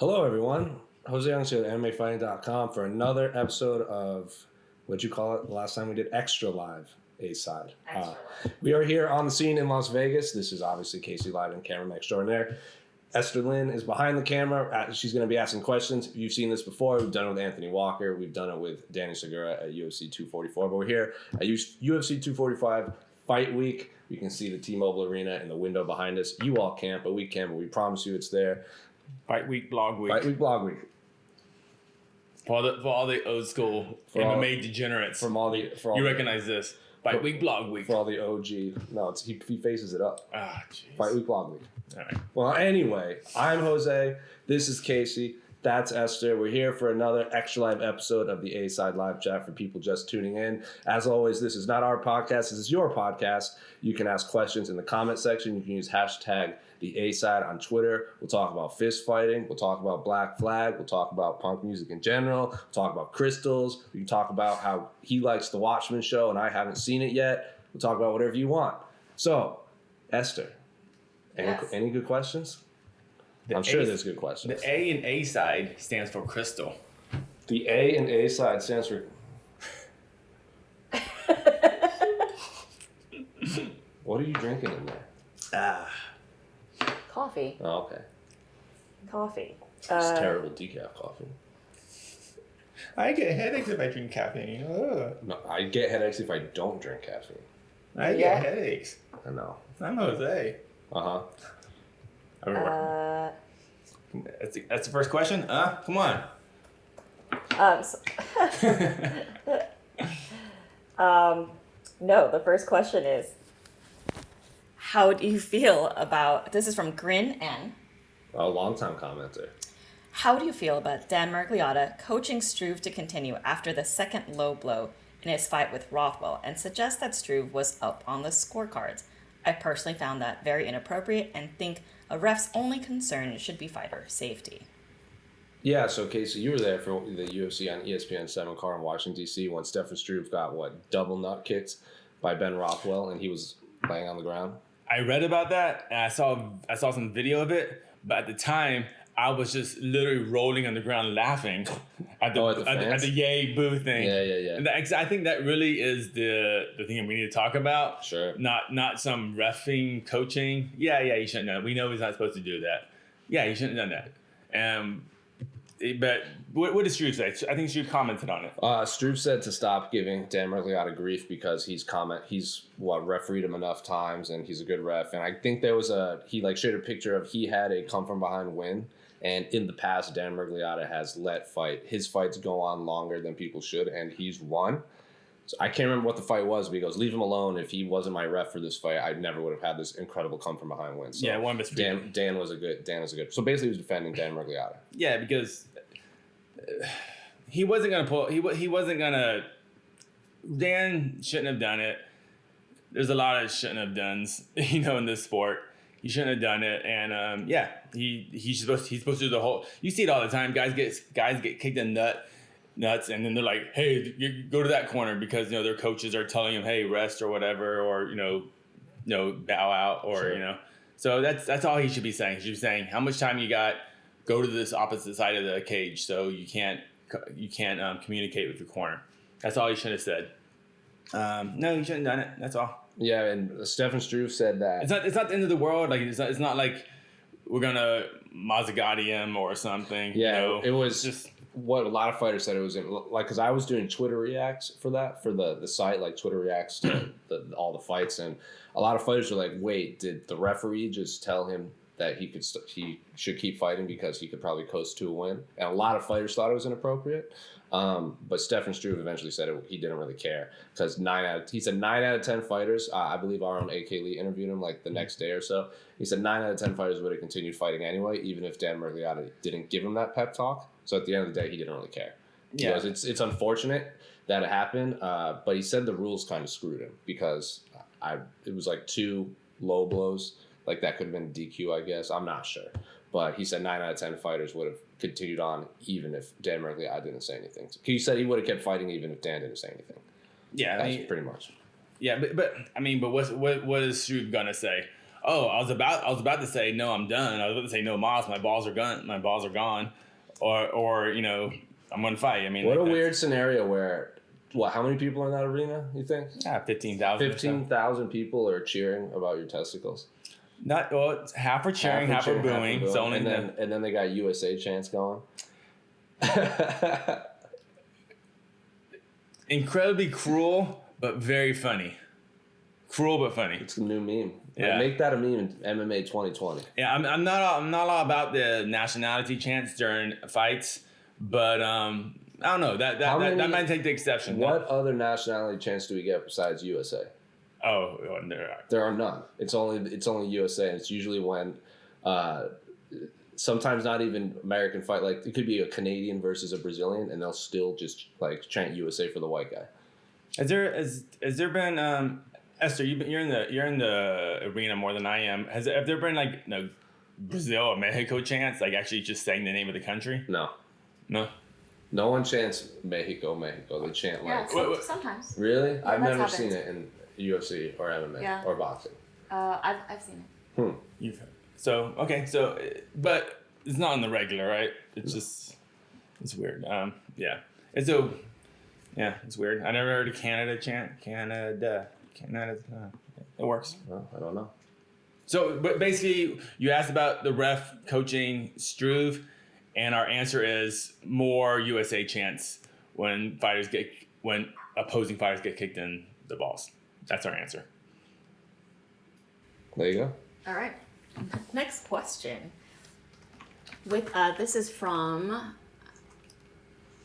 Hello, everyone. José Youngs here at MMAfighting.com for another episode of, what'd you call it? The last time we did Extra Live, A-Side. We are here on the scene in Las Vegas. This is obviously Casey Live and cameraman extraordinaire. Esther Lynn is behind the camera. She's going to be asking questions. You've seen this before. We've done it with Anthony Walker. We've done it with Danny Segura at UFC 244. But we're here at UFC 245 Fight Week. You can see the T-Mobile Arena in the window behind us. You all can't, but we can. But we promise you it's there. Fight Week, Blog Week. Fight Week, Blog Week. For all the old school MMA degenerates. You recognize this. Fight Week, Blog Week. For all the OG. No, he faces it up. Ah, jeez. Fight Week, Blog Week. All right. Well, anyway, I'm Jose. This is Casey. That's Esther. We're here for another Extra Live episode of the A-Side Live Chat for people just tuning in. As always, this is not our podcast. This is your podcast. You can ask questions in the comment section. You can use hashtag the A-Side on Twitter. We'll talk about fist fighting. We'll talk about Black Flag. We'll talk about punk music in general. We'll talk about crystals. We can talk about how he likes the Watchmen show and I haven't seen it yet. We'll talk about whatever you want. So, Esther, any good questions? I'm sure there's good questions. The A in A-Side stands for crystal. The A in A-Side stands for... What are you drinking in there? Coffee. Oh, okay. Coffee. It's terrible decaf coffee. I get headaches if I drink caffeine. Ugh. No, I get headaches if I don't drink caffeine. I get headaches. I know. I'm Jose. Uh-huh. That's the first question? Come on. No, the first question is, how do you feel about, this is from Grin N. A long-time commenter. How do you feel about Dan Miragliotta coaching Struve to continue after the second low blow in his fight with Rothwell and suggest that Struve was up on the scorecards? I personally found that very inappropriate and think a ref's only concern should be fighter safety. Yeah, so Casey, you were there for the UFC on ESPN 7 card in Washington, D.C. when Stefan Struve got, double nut kicked by Ben Rothwell and he was laying on the ground? I read about that and I saw some video of it, but at the time I was just literally rolling on the ground laughing at the yay boo thing. Yeah. And I think that really is the thing that we need to talk about. Sure. Not some reffing coaching. Yeah, you shouldn't have. We know he's not supposed to do that. Yeah, you shouldn't have done that. But what did Struve say? I think Struve commented on it. Struve said to stop giving Dan Miragliotta grief because he's refereed him enough times and he's a good ref. And I think there was he shared a picture of he had a come from behind win. And in the past, Dan Miragliotta has let his fights go on longer than people should, and he's won. So I can't remember what the fight was, but he goes, leave him alone. If he wasn't my ref for this fight, I never would have had this incredible come from behind win. So yeah, one of Dan was a good. So basically, he was defending Dan Miragliotta. Yeah, because he wasn't gonna pull. He wasn't gonna. Dan shouldn't have done it. There's a lot of shouldn't have dones, in this sport. He shouldn't have done it, and he's supposed to do the whole. You see it all the time. Guys get kicked in nuts, and then they're like, "Hey, you go to that corner," because their coaches are telling them, "Hey, rest or whatever," or bow out, or Sure. So that's all he should be saying. He should be saying, "How much time you got? Go to this opposite side of the cage, so you can't communicate with your corner." That's all he should have said. No, he shouldn't have done it. That's all. Yeah, and Stefan Struve said that it's not the end of the world. Like it's not like we're gonna Mazzagatti him or something. Yeah, it was just what a lot of fighters said it was because I was doing Twitter reacts for the site, like Twitter reacts to all the fights, and a lot of fighters were like, "Wait, did the referee just tell him that he should keep fighting because he could probably coast to a win?" And a lot of fighters thought it was inappropriate. But Stefan Struve eventually said he didn't really care because 9 out of 10 fighters, I believe our own AK Lee interviewed him the next day or so. He said 9 out of 10 fighters would have continued fighting anyway, even if Dan Miragliotta didn't give him that pep talk. So at the end of the day, he didn't really care. Yeah. Because it's unfortunate that it happened, but he said the rules kind of screwed him because it was 2 low blows. That could have been DQ, I guess. I'm not sure. But he said 9 out of 10 fighters would have continued on even if Dan Miragliotta didn't say anything. He said he would have kept fighting even if Dan didn't say anything. Yeah, That's pretty much. Yeah, but what is Struve gonna say? oh, I was about to say no, I'm done. I was about to say no, Moss, my balls are gone, or you know, I'm gonna fight. I mean, what like a weird scenario where. What? How many people are in that arena? You think? Yeah, 15,000. 15,000 people are cheering about your testicles. Not well. It's half are cheering, half are booing. So only and then they got USA chants going. Incredibly cruel, but very funny. Cruel but funny. It's a new meme. Yeah. Make that a meme in MMA 2020. Yeah, I'm not all about the nationality chants during fights, but I don't know. That might take the exception. What other nationality chants do we get besides USA? Oh, there are none. It's only USA, and it's usually when sometimes not even American fight. Like it could be a Canadian versus a Brazilian, and they'll still just like chant USA for the white guy. Has there been Esther? You're in the arena more than I am. Have there been like Brazil or Mexico chants, like actually just saying the name of the country? No. No one chants Mexico. They chant like... Yeah, sometimes. Really? Yeah, I've never happened. seen it in UFC or MMA or boxing. I've seen it. But it's not on the regular, right? It's just, it's weird. It's weird. I never heard a Canada chant. Canada. It works. Well, I don't know. So, but basically, you asked about the ref coaching Struve. And our answer is more USA chants when opposing fighters get kicked in the balls. That's our answer. There you go. All right. Next question. This is from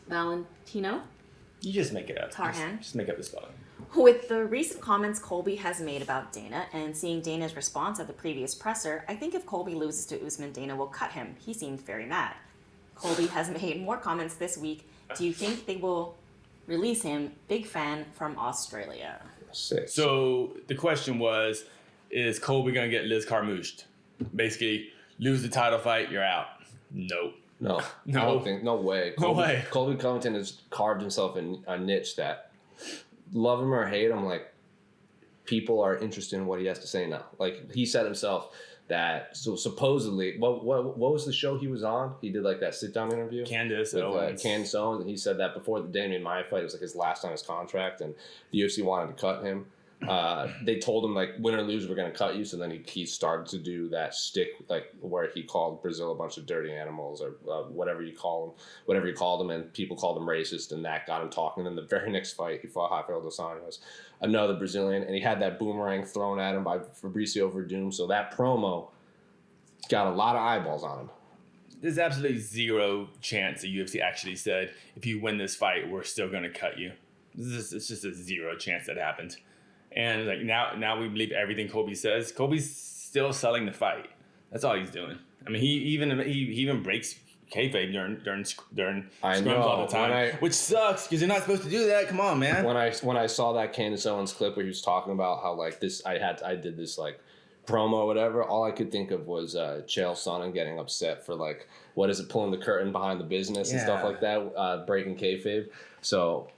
Valentino. You just make it up. Tarhan. Just make up the spelling. With the recent comments Colby has made about Dana and seeing Dana's response at the previous presser, I think if Colby loses to Usman, Dana will cut him. He seemed very mad. Colby has made more comments this week. Do you think they will release him? Big fan from Australia. 6. So the question was, is Colby going to get Liz Carmouche? Basically, lose the title fight, you're out. Nope. No. I don't think. No way. Colby Covington has carved himself in a niche that, love him or hate him, like, people are interested in what he has to say now. Like, he said himself that, so supposedly, what was the show he was on? He did like that sit-down interview. Candace with Owens. Candace Owens, and he said that before the Damian Maia fight, it was like his last on his contract, and the UFC wanted to cut him. They told him, like, win or lose, we're going to cut you. So then he started to do that stick, like, where he called Brazil a bunch of dirty animals or whatever you called them, and people called him racist, and that got him talking. And then the very next fight, he fought Rafael dos Anjos, another Brazilian, and he had that boomerang thrown at him by Fabricio Verdum. So that promo got a lot of eyeballs on him. There's absolutely zero chance the UFC actually said, if you win this fight, we're still going to cut you. It's just a zero chance that happened. And like now we believe everything Colby says. Colby's still selling the fight. That's all he's doing. I mean, he even breaks kayfabe during scrums all the time, which sucks because you're not supposed to do that. Come on, man. When I saw that Candace Owens clip where he was talking about how like this, I did this like promo or whatever. All I could think of was Chael Sonnen getting upset for like what is it, pulling the curtain behind the business and stuff like that, breaking kayfabe. So.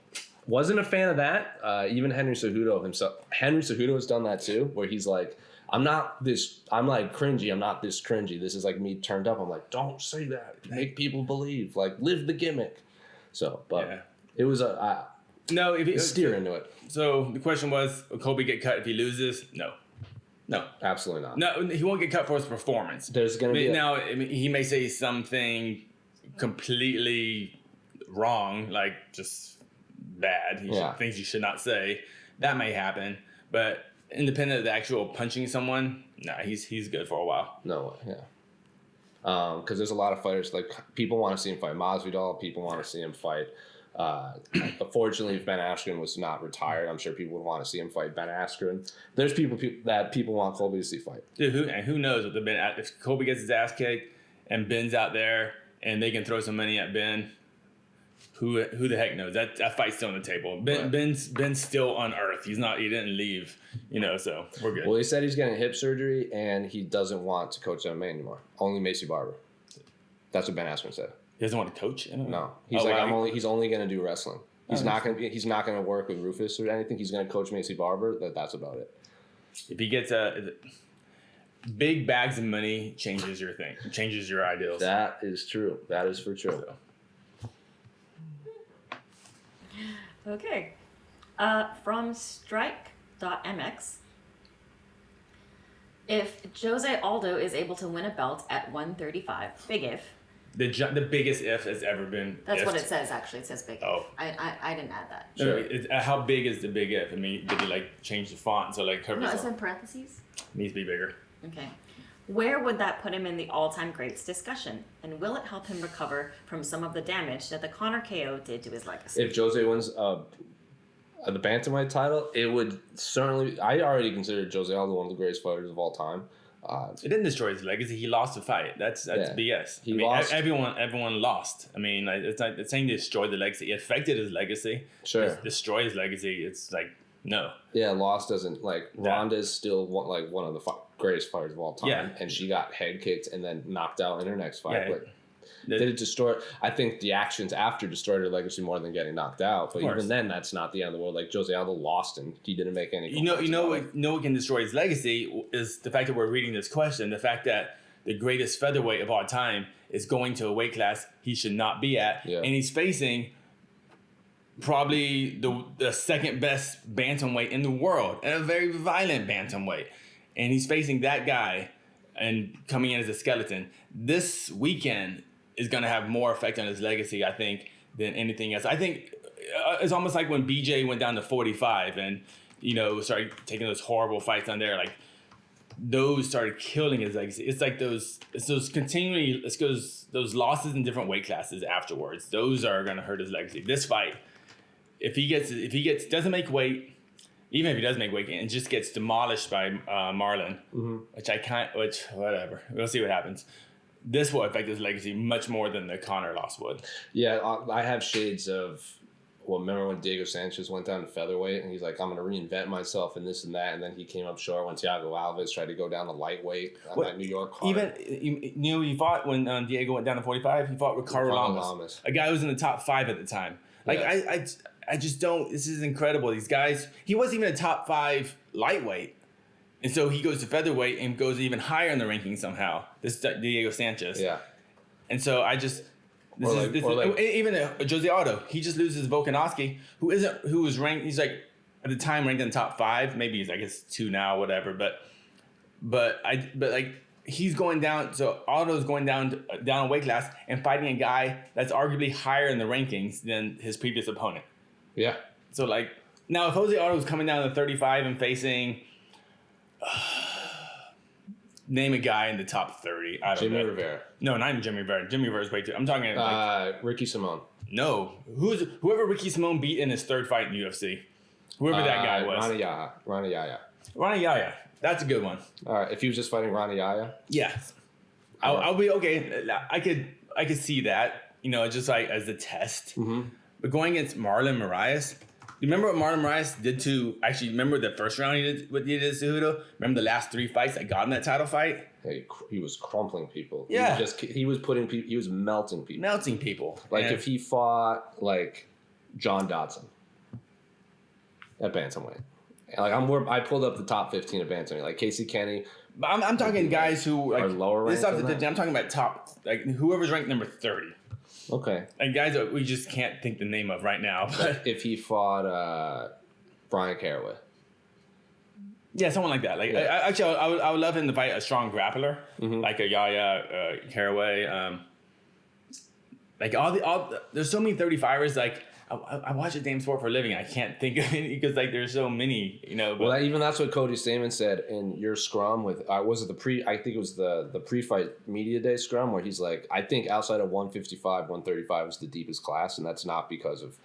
Wasn't a fan of that. Even Henry Cejudo himself. Henry Cejudo has done that too, where he's like, I'm like cringy. I'm not this cringy. This is like me turned up. I'm like, don't say that. Make people believe. Like, live the gimmick. So, but it was steer into it. So the question was, will Colby get cut if he loses? No, absolutely not. No, he won't get cut for his performance. There's gonna be he may say something completely wrong, like just bad. Things you should not say. That may happen, but independent of the actual punching someone, he's good for a while. No, because there's a lot of fighters, like people want to see him fight Masvidal. People want to see him fight. Unfortunately, if Ben Askren was not retired, I'm sure people would want to see him fight Ben Askren. There's people that people want Colby to see fight. Dude, who knows what if Colby gets his ass kicked and Ben's out there and they can throw some money at Ben. Who the heck knows? That fight's still on the table. Ben's still on Earth. He didn't leave, so we're good. Well, he said he's getting hip surgery and he doesn't want to coach MMA anymore. Only Macy Barber. That's what Ben Askren said. He doesn't want to coach MMA? No. He's only going to do wrestling. He's not going to work with Rufus or anything. He's going to coach Macy Barber. That's about it. If he gets big bags of money changes your thing, changes your ideals. That is true. That is for true. So. Okay. From strike.mx. If Jose Aldo is able to win a belt at 135, big if. The biggest if has ever been. That's what it says, actually. It says big Oh. if. I didn't add that. Sure. How big is the big if? I mean, did he like change the font so like covers? No, it's in parentheses. Needs to be bigger. Okay. Where would that put him in the all-time greats discussion? And will it help him recover from some of the damage that the Conor KO did to his legacy? If Jose wins the bantamweight title, it would certainly. I already consider Jose Aldo one of the greatest fighters of all time. It didn't destroy his legacy. He lost the fight. That's BS. He lost. Everyone lost. I mean, like, it's saying destroy the legacy. It affected his legacy. Sure. Destroy his legacy. It's like no. Yeah, loss doesn't like. Ronda's still one of the greatest fighters of all time, Yeah. and she got head kicked and then knocked out in her next fight. Yeah. But did it destroy? I think the actions after destroyed her legacy more than getting knocked out. But even then, that's not the end of the world. Like Jose Aldo lost and he didn't make any. You know what can destroy his legacy is the fact that we're reading this question. The fact that the greatest featherweight of all time is going to a weight class he should not be at, and he's facing probably the second best bantamweight in the world, and a very violent bantamweight, and he's facing that guy and coming in as a skeleton. This weekend is going to have more effect on his legacy, I think, than anything else. I think it's almost like when BJ went down to 45 and, started taking those horrible fights on there. Like, those started killing his legacy. It's like those losses in different weight classes afterwards. Those are going to hurt his legacy. This fight, if he doesn't make weight, even if he does make weight and just gets demolished by Marlon, which whatever. We'll see what happens. This will affect his legacy much more than the Conor loss would. Yeah, I have shades of. Well, remember when Diego Sanchez went down to featherweight and he's like, I'm going to reinvent myself and this and that, and then he came up short when Thiago Alves tried to go down to lightweight on that New York card. He fought when Diego went down to 45. He fought Ricardo Lamas, a guy who was in the top 5 at the time. Like I just don't. This is incredible. These guys. He wasn't even a top 5 lightweight. And so he goes to featherweight and goes even higher in the ranking somehow. This is Diego Sanchez. Yeah. And so even Jose Aldo, he just loses Volkanovski, who was ranked. He's like at the time ranked in the top 5. Maybe he's 2 now, whatever. But he's going down. So Aldo's going down a weight class and fighting a guy that's arguably higher in the rankings than his previous opponent. Yeah. So now if Jose Aldo was coming down to 35 and facing. Name a guy in the top 30. I don't know. Jimmy Rivera. No, not even Jimmy Rivera. Jimmy Rivera's way too. I'm talking Ricky Simon. No. Whoever Ricky Simon beat in his 3rd fight in UFC. Whoever that guy was. Rana Yaya. That's a good one. All right. If he was just fighting Rana Yaya. Yeah. I'll be okay. I could see that. Just like as a test. Mm-hmm. But going against Marlon Moraes. You remember what Marlon Moraes did to... Actually, remember the first round he did what he did to Cejudo? Remember the last 3 fights that got him that title fight? Yeah, he was crumpling people. Yeah. He was melting people. Melting people. If he fought, John Dodson at bantamweight. I pulled up the top 15 at bantamweight. Like, Casey Kenny. I'm talking guys who... are lower ranked than that? I'm talking about top... whoever's ranked number 30. Okay. And guys that we just can't think the name of right now. But if he fought Brian Caraway. Yeah, someone like that. I would love him to fight a strong grappler, like a Yaya Caraway. There's so many 35ers. I watch a damn sport for a living. I can't think of any because there's so many. But, even that's what Cody Stamen said in your scrum with. Was it I think it was the pre-fight media day scrum where he's like, I think outside of 155, 135 is the deepest class, and that's not because of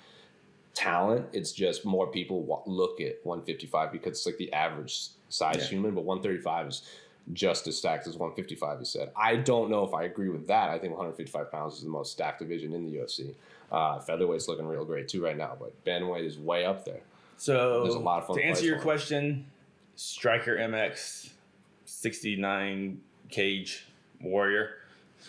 talent. It's just more people look at 155 because it's the average size human, but 135 is just as stacked as 155. He said. I don't know if I agree with that. I think 155 pounds is the most stacked division in the UFC. Featherweight's looking real great too right now, but bantamweight is way up there. So there's a lot of fun. To answer your question, Striker MX, 69 cage warrior.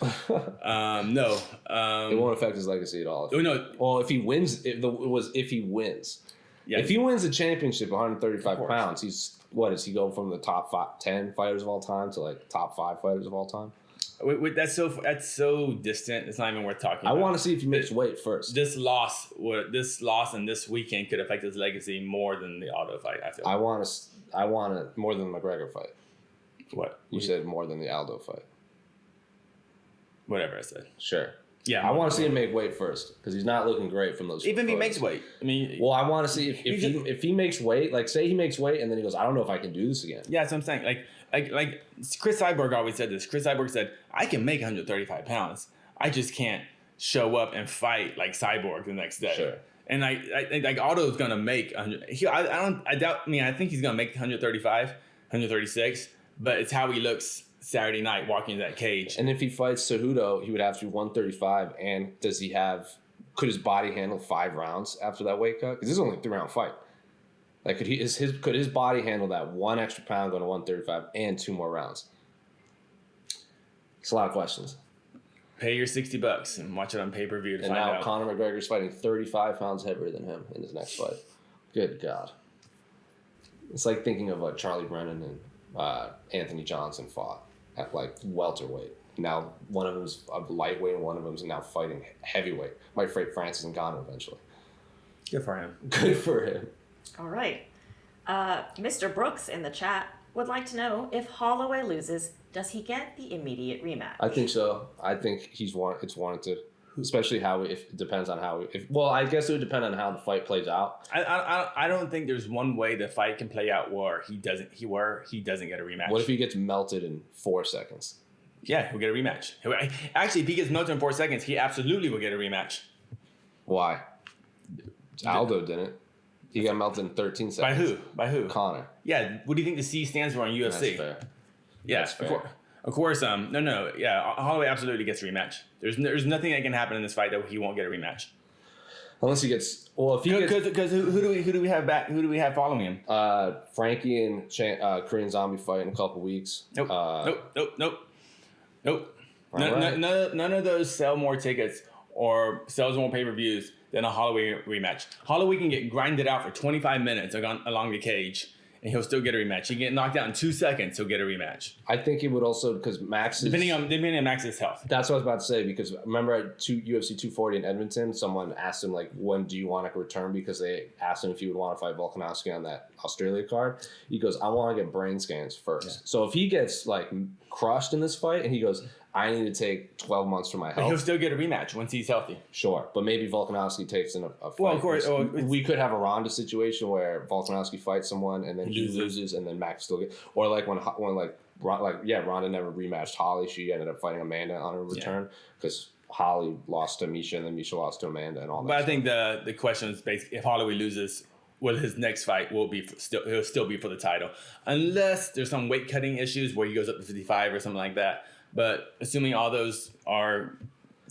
No, it won't affect his legacy at all. Well, if he wins, if he wins, yeah. If he wins the championship, 135 pounds, he's what is he going from the top 10 fighters of all time to like top 5 fighters of all time? Wait, that's so distant. It's not even worth talking about. I want to see if he makes weight first. This loss and this weekend could affect his legacy more than the Aldo fight. I feel. I want to more than the McGregor fight. What? You said more than the Aldo fight. Whatever I said. Sure. Yeah. I want to see him make weight first because he's not looking great from those. Even if he photos. makes weight. I mean. Well, I want to see if he makes weight. Like, say he makes weight and then he goes, I don't know if I can do this again. Yeah, that's what I'm saying. Like Chris Cyborg always said this. Chris Cyborg said, I can make 135 pounds. I just can't show up and fight like Cyborg the next day. Sure. And like Aldo's gonna make 100. I think he's gonna make 135, 136. But it's how he looks Saturday night walking into that cage. And if he fights Cejudo, he would have to be 135. And could his body handle 5 rounds after that weight cut? Because this is only a 3-round fight. Like, could his body handle that 1 extra pound going to 135 and 2 more rounds? It's a lot of questions. Pay your $60 and watch it on pay-per-view to And find now out. Conor McGregor's fighting 35 pounds heavier than him in his next fight. Good God. It's like thinking of Charlie Brennan and Anthony Johnson fought at like welterweight. Now one of them's a lightweight and one of them's now fighting heavyweight. Might fight Francis Ngannou eventually. Good for him. Good for him. All right. Mr. Brooks in the chat would like to know if Holloway loses, does he get the immediate rematch? I think so. I think it's warranted. Especially if it depends on I guess it would depend on how the fight plays out. I don't think there's one way the fight can play out where he doesn't get a rematch. What if he gets melted in 4 seconds? Yeah, he'll get a rematch. Actually, if he gets melted in 4 seconds, he absolutely will get a rematch. Why? Aldo didn't. He got melted in 13 seconds. By who? Conor. Yeah. What do you think the C stands for on UFC? That's fair. Yeah, That's fair. Of course. No. Yeah, Holloway absolutely gets a rematch. There's nothing that can happen in this fight that he won't get a rematch. Unless he gets Because who do we have back? Who do we have following him? Frankie and Korean Zombie fight in a couple weeks. Nope. All right. None of those sell more tickets or sells more pay-per-views than a Holloway rematch. Holloway can get grinded out for 25 minutes along the cage, and he'll still get a rematch. He can get knocked out in 2 seconds, he'll get a rematch. I think he would also, because Max is... Depending on Max's health. That's what I was about to say, because remember at UFC 240 in Edmonton, someone asked him, like, when do you want to return? Because they asked him if he would want to fight Volkanovski on that Australia card. He goes, I want to get brain scans first. Yeah. So if he gets, like, crushed in this fight, and he goes... I need to take 12 months for my health. But he'll still get a rematch once he's healthy. Sure, but maybe Volkanovski takes in a fight. Well, of course. We could have a Ronda situation where Volkanovski fights someone and then he loses and then Max still gets... Or like when Ronda never rematched Holly. She ended up fighting Amanda on her return because Holly lost to Misha and then Misha lost to Amanda and all that. But I think the question is basically if Holloway loses... Well, his next fight he'll still be for the title, unless there's some weight cutting issues where he goes up to 55 or something like that. But assuming all those are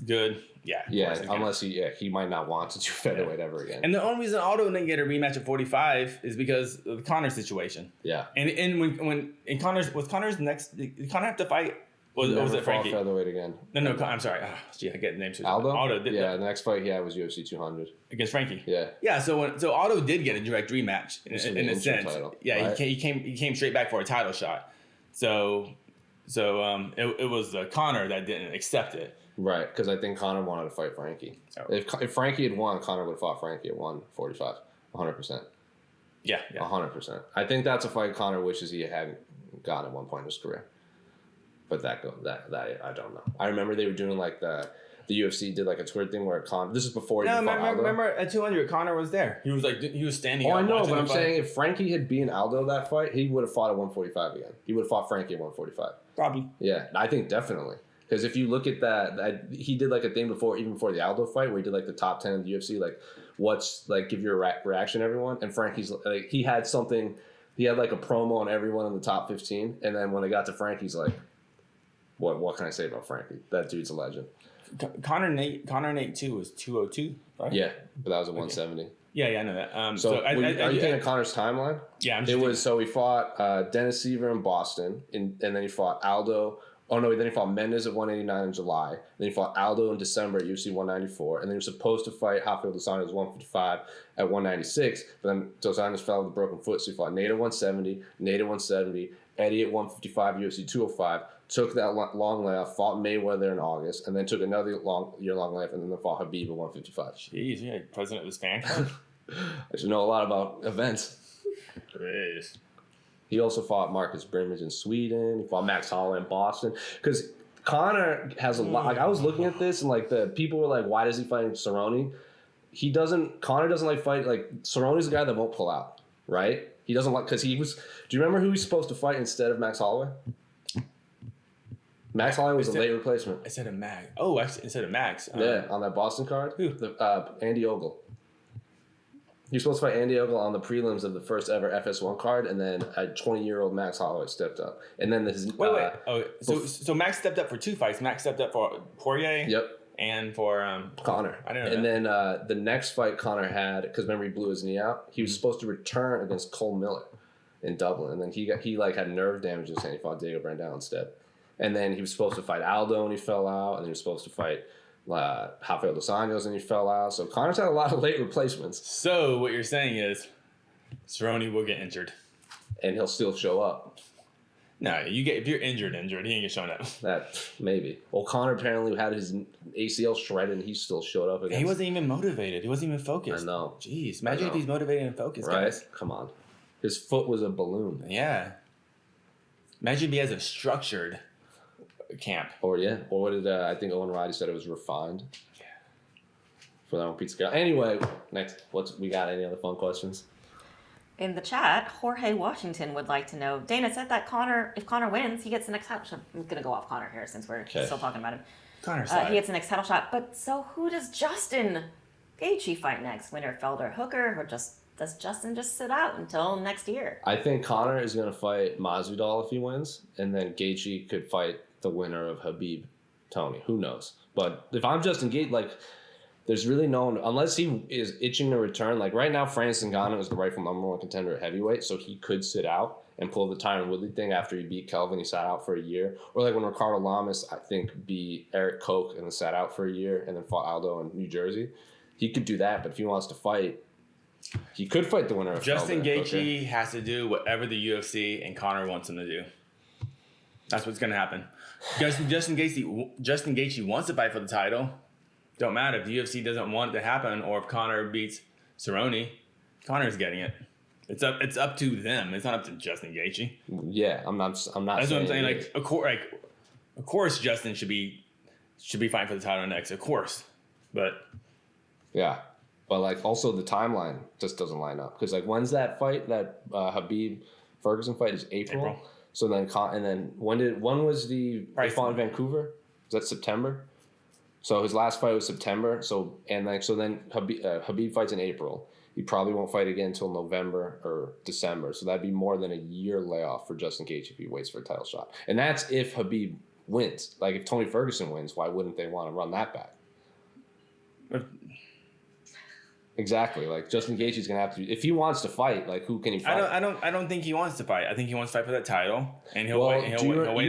good, unless he might not want to do featherweight ever again. And the only reason Aldo didn't get a rematch at 45 is because of the Conor situation. Yeah, and when Conor's next, did Conor have to fight? Was it Frankie? Featherweight again. No, I'm sorry. I get the name too. Aldo did. Yeah, the next fight he had was UFC 200 against Frankie. Yeah. So Aldo did get a direct rematch in a sense. Title, yeah, right? he came straight back for a title shot. So it was Conor that didn't accept it. Right, because I think Conor wanted to fight Frankie. Oh. If Frankie had won, Conor would have fought Frankie at 145, 100%. Yeah. 100%. I think that's a fight Conor wishes he hadn't gotten at one point in his career. But that I don't know. I remember they were doing like the UFC did like a Twitter thing where Conor. This is before he fought Aldo. Remember at 200, Conor was there. He was standing. Oh, I know, but I'm saying if Frankie had beaten Aldo that fight, he would have fought at 145 again. He would have fought Frankie at 145. Probably. Yeah, I think definitely. Because if you look at that, he did like a thing even before the Aldo fight where he did like the top 10 of the UFC, like what's like give your reaction, everyone. And Frankie's like he had something. He had like a promo on everyone in the top 15, and then when they got to Frankie's like. What can I say about Frankie? That dude's a legend. Conor Nate too was 202, right? Yeah, but that was at 170. Yeah, I know that. Are you thinking of Conor's timeline? Yeah, he fought Dennis Seaver in Boston, and then he fought Aldo, Oh, no, then he fought Mendes at 189 in July. Then he fought Aldo in December at UFC 194. And then he was supposed to fight Rafael dos Anjos 155 at 196. But then dos Anjos fell with a broken foot, so he fought Nate at 170, Nate at 170, Eddie at 155, UFC 205. Took that long layoff, fought Mayweather in August, and then took another year-long layoff, and then fought Khabib at 155. Jeez, you're like president of his fan club. I should know a lot about events. Jeez. He also fought Marcus Brimage in Sweden. He fought Max Holloway in Boston. Because Conor has a lot. Like, I was looking at this, and like the people were like, "Why does he fight Cerrone?" Conor doesn't like fight. Like, Cerrone's a guy that won't pull out, right? He doesn't like, because he was. Do you remember who he's supposed to fight instead of Max Holloway? Max Holloway was a late replacement. I said a Max. Oh, instead of Max. Yeah, on that Boston card. Who? Andy Ogle. He was supposed to fight Andy Ogle on the prelims of the first ever FS1 card, and then a 20-year-old Max Holloway stepped up. And then his... Wait. Oh, so Max stepped up for 2 fights. Max stepped up for Poirier. Yep. And for... Connor. I didn't know and that. then the next fight Connor had, because remember he blew his knee out, he was supposed to return against Cole Miller in Dublin. And then he had nerve damage in his hand. He fought Diego Brandao instead. And then he was supposed to fight Aldo, and he fell out. And he was supposed to fight... Rafael dos Anjos, and he fell out. So Conor's had a lot of late replacements. So what you're saying is Cerrone will get injured. And he'll still show up. No, if you're injured, he ain't get shown up. That, maybe. Well, Conor apparently had his ACL shredded, and he still showed up against... He wasn't even motivated. He wasn't even focused. I know. Jeez, imagine if he's motivated and focused, right? guys. Come on. His foot was a balloon. Yeah. Imagine if he has a structured camp. Or what did I think Owen Roddy said it was refined. Yeah. For that one pizza guy. Anyway, next, we got any other fun questions? In the chat, Jorge Washington would like to know, Dana said that if Conor wins, he gets the next title shot. I'm going to go off Conor here since we're still talking about him. Conor's he gets the next title shot. But so who does Justin Gaethje fight next? Winner, Felder, Hooker? Or does Justin just sit out until next year? I think Conor is going to fight Masvidal if he wins. And then Gaethje could fight the winner of Khabib, Tony. Who knows? But if I'm Justin Gaethje, like, there's really no one, unless he is itching to return. Like, right now, Francis Ngannou is the rightful number 1 contender at heavyweight, so he could sit out and pull the Tyron Woodley thing after he beat Kelvin. He sat out for a year. Or like when Ricardo Lamas, I think, beat Eric Koch and then sat out for a year and then fought Aldo in New Jersey. He could do that, but if he wants to fight, he could fight the winner of Justin Felder, Gaethje has to do whatever the UFC and Conor wants him to do. That's what's going to happen. Justin Gaethje wants to fight for the title. Don't matter if the UFC doesn't want it to happen, or if Conor beats Cerrone, Conor's getting it. It's up to them. It's not up to Justin Gaethje. Yeah, I'm not. That's what I'm saying. Like, of course, Justin should be fighting for the title next. Of course, but yeah, but like also the timeline just doesn't line up because like when's that fight? That Khabib Ferguson fight is April. So then, and then when was the fight in Vancouver? Was that September? So his last fight was September. So then Khabib fights in April. He probably won't fight again until November or December. So that'd be more than a year layoff for Justin Gaethje if he waits for a title shot. And that's if Khabib wins. Like if Tony Ferguson wins, why wouldn't they want to run that back? Exactly. Like Justin Gaethje's gonna have to. If he wants to fight, like who can he fight? I don't think he wants to fight. I think he wants to fight for that title, and he'll wait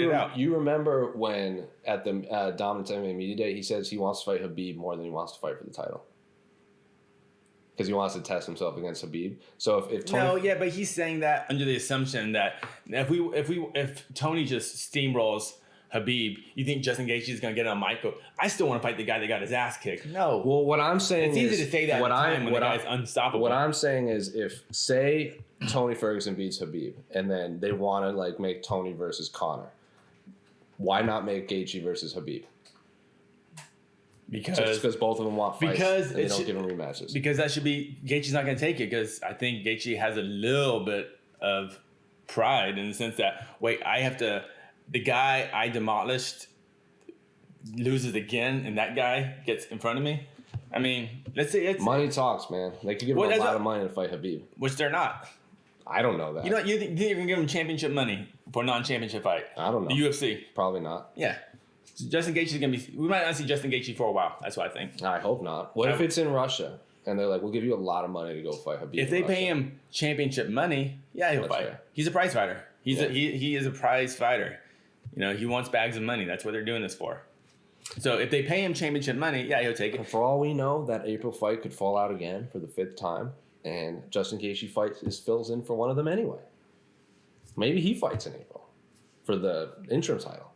it out. You remember when at the Dominance MMA Media Day, he says he wants to fight Khabib more than he wants to fight for the title because he wants to test himself against Khabib. So if Tony, but he's saying that under the assumption that if Tony just steamrolls Khabib, you think Justin Gaethje is going to get on Michael? I still want to fight the guy that got his ass kicked. No. Well, what I'm saying it's easy to say that at the time when the guy's unstoppable. What I'm saying is if, say, Tony Ferguson beats Khabib and then they want to like make Tony versus Conor, why not make Gaethje versus Khabib? Because both of them want fights and they don't give them rematches. Because that should be Gaethje's not going to take it because I think Gaethje has a little bit of pride in the sense that the guy I demolished loses again, and that guy gets in front of me. I mean, let's say it's money talks, man. They could give him a lot of money to fight Khabib, which they're not. I don't know that. You think you're gonna give him championship money for a non-championship fight? I don't know. The UFC, probably not. Yeah, Justin Gaethje is gonna be. We might not see Justin Gaethje for a while. That's what I think. I hope not. What if it's in Russia? And they're like, we'll give you a lot of money to go fight Khabib. If they pay him championship money, yeah, he'll fight. Fair. He's a prize fighter. He is a prize fighter. He wants bags of money. That's what they're doing this for. So if they pay him championship money, yeah, he'll take it. And for all we know, that April fight could fall out again for the 5th time, and Justin Gaethje fills in for one of them anyway. Maybe he fights in April for the interim title.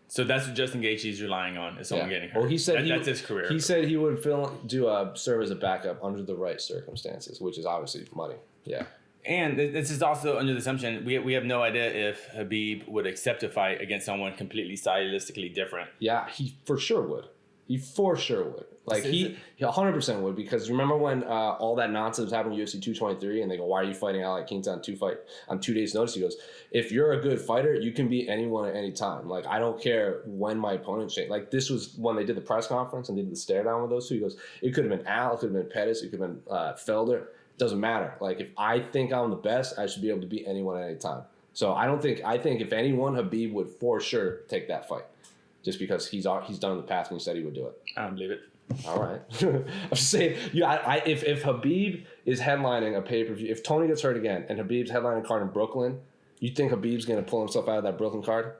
So that's what Justin Gaethje's relying on, is someone getting hurt. Well, he said that's his career. He said he would serve as a backup under the right circumstances, which is obviously money. Yeah. And this is also under the assumption we have no idea if Khabib would accept a fight against someone completely stylistically different. Yeah, he for sure would. He for sure would. Like, he 100% would, because remember when all that nonsense happened in UFC 223 and they go, why are you fighting Alex Quinta on 2 days' notice? He goes, if you're a good fighter, you can beat anyone at any time. Like, I don't care when my opponent changed. Like, this was when they did the press conference and they did the stare down with those two. He goes, it could have been Al, it could have been Pettis, it could have been Felder. Doesn't matter. Like, if I think I'm the best, I should be able to beat anyone at any time. So I think if anyone, Khabib would for sure take that fight, just because he's done in the past and he said he would do it. I don't believe it. All right. I'm just saying, if Khabib is headlining a pay-per-view, if Tony gets hurt again and Khabib's headlining a card in Brooklyn, you think Khabib's going to pull himself out of that Brooklyn card?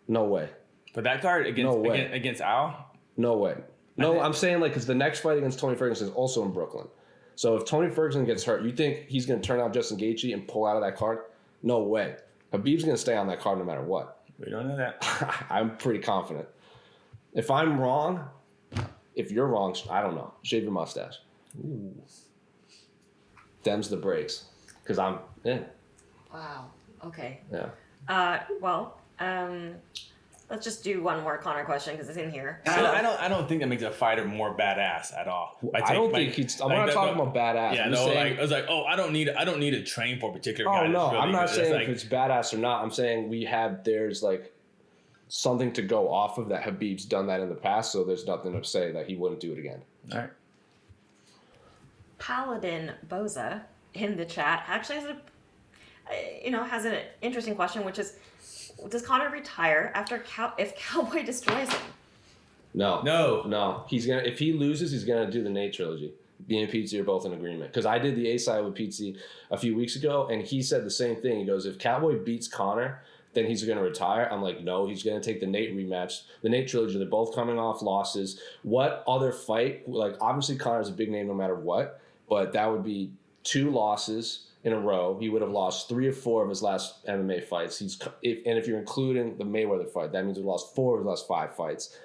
No way. But that card against Al? No way. No, I'm saying, like, because the next fight against Tony Ferguson is also in Brooklyn. So if Tony Ferguson gets hurt, you think he's going to turn out Justin Gaethje and pull out of that card? No way. Khabib's going to stay on that card no matter what. We don't know that. I'm pretty confident. If I'm wrong, if you're wrong, I don't know. Shave your mustache. Ooh. Them's the breaks. Because I'm in. Wow. Okay. Yeah. Let's just do one more Conor question because it's in here. I don't think that makes a fighter more badass at all. I'm not talking about badass. Yeah, I was like, I don't need to train for a particular guy. Oh no, really I'm not saying like, if it's badass or not. I'm saying there's like something to go off of that. Khabib's done that in the past, so there's nothing to say that he wouldn't do it again. All right. Paladin Boza in the chat actually has an interesting question, which is, does Conor retire after if Cowboy destroys him? No. If he loses, he's gonna do the Nate trilogy. Me and Pizzi are both in agreement, because I did the A side with Pizzi a few weeks ago, and he said the same thing. He goes, if Cowboy beats Conor, then he's gonna retire. I'm like, no, he's gonna take the Nate rematch, the Nate trilogy. They're both coming off losses. What other fight? Like, obviously Conor's a big name no matter what, but that would be 2 losses in a row. He would have lost 3 or 4 of his last MMA fights. If you're including the Mayweather fight, that means he lost 4 of his last 5 fights.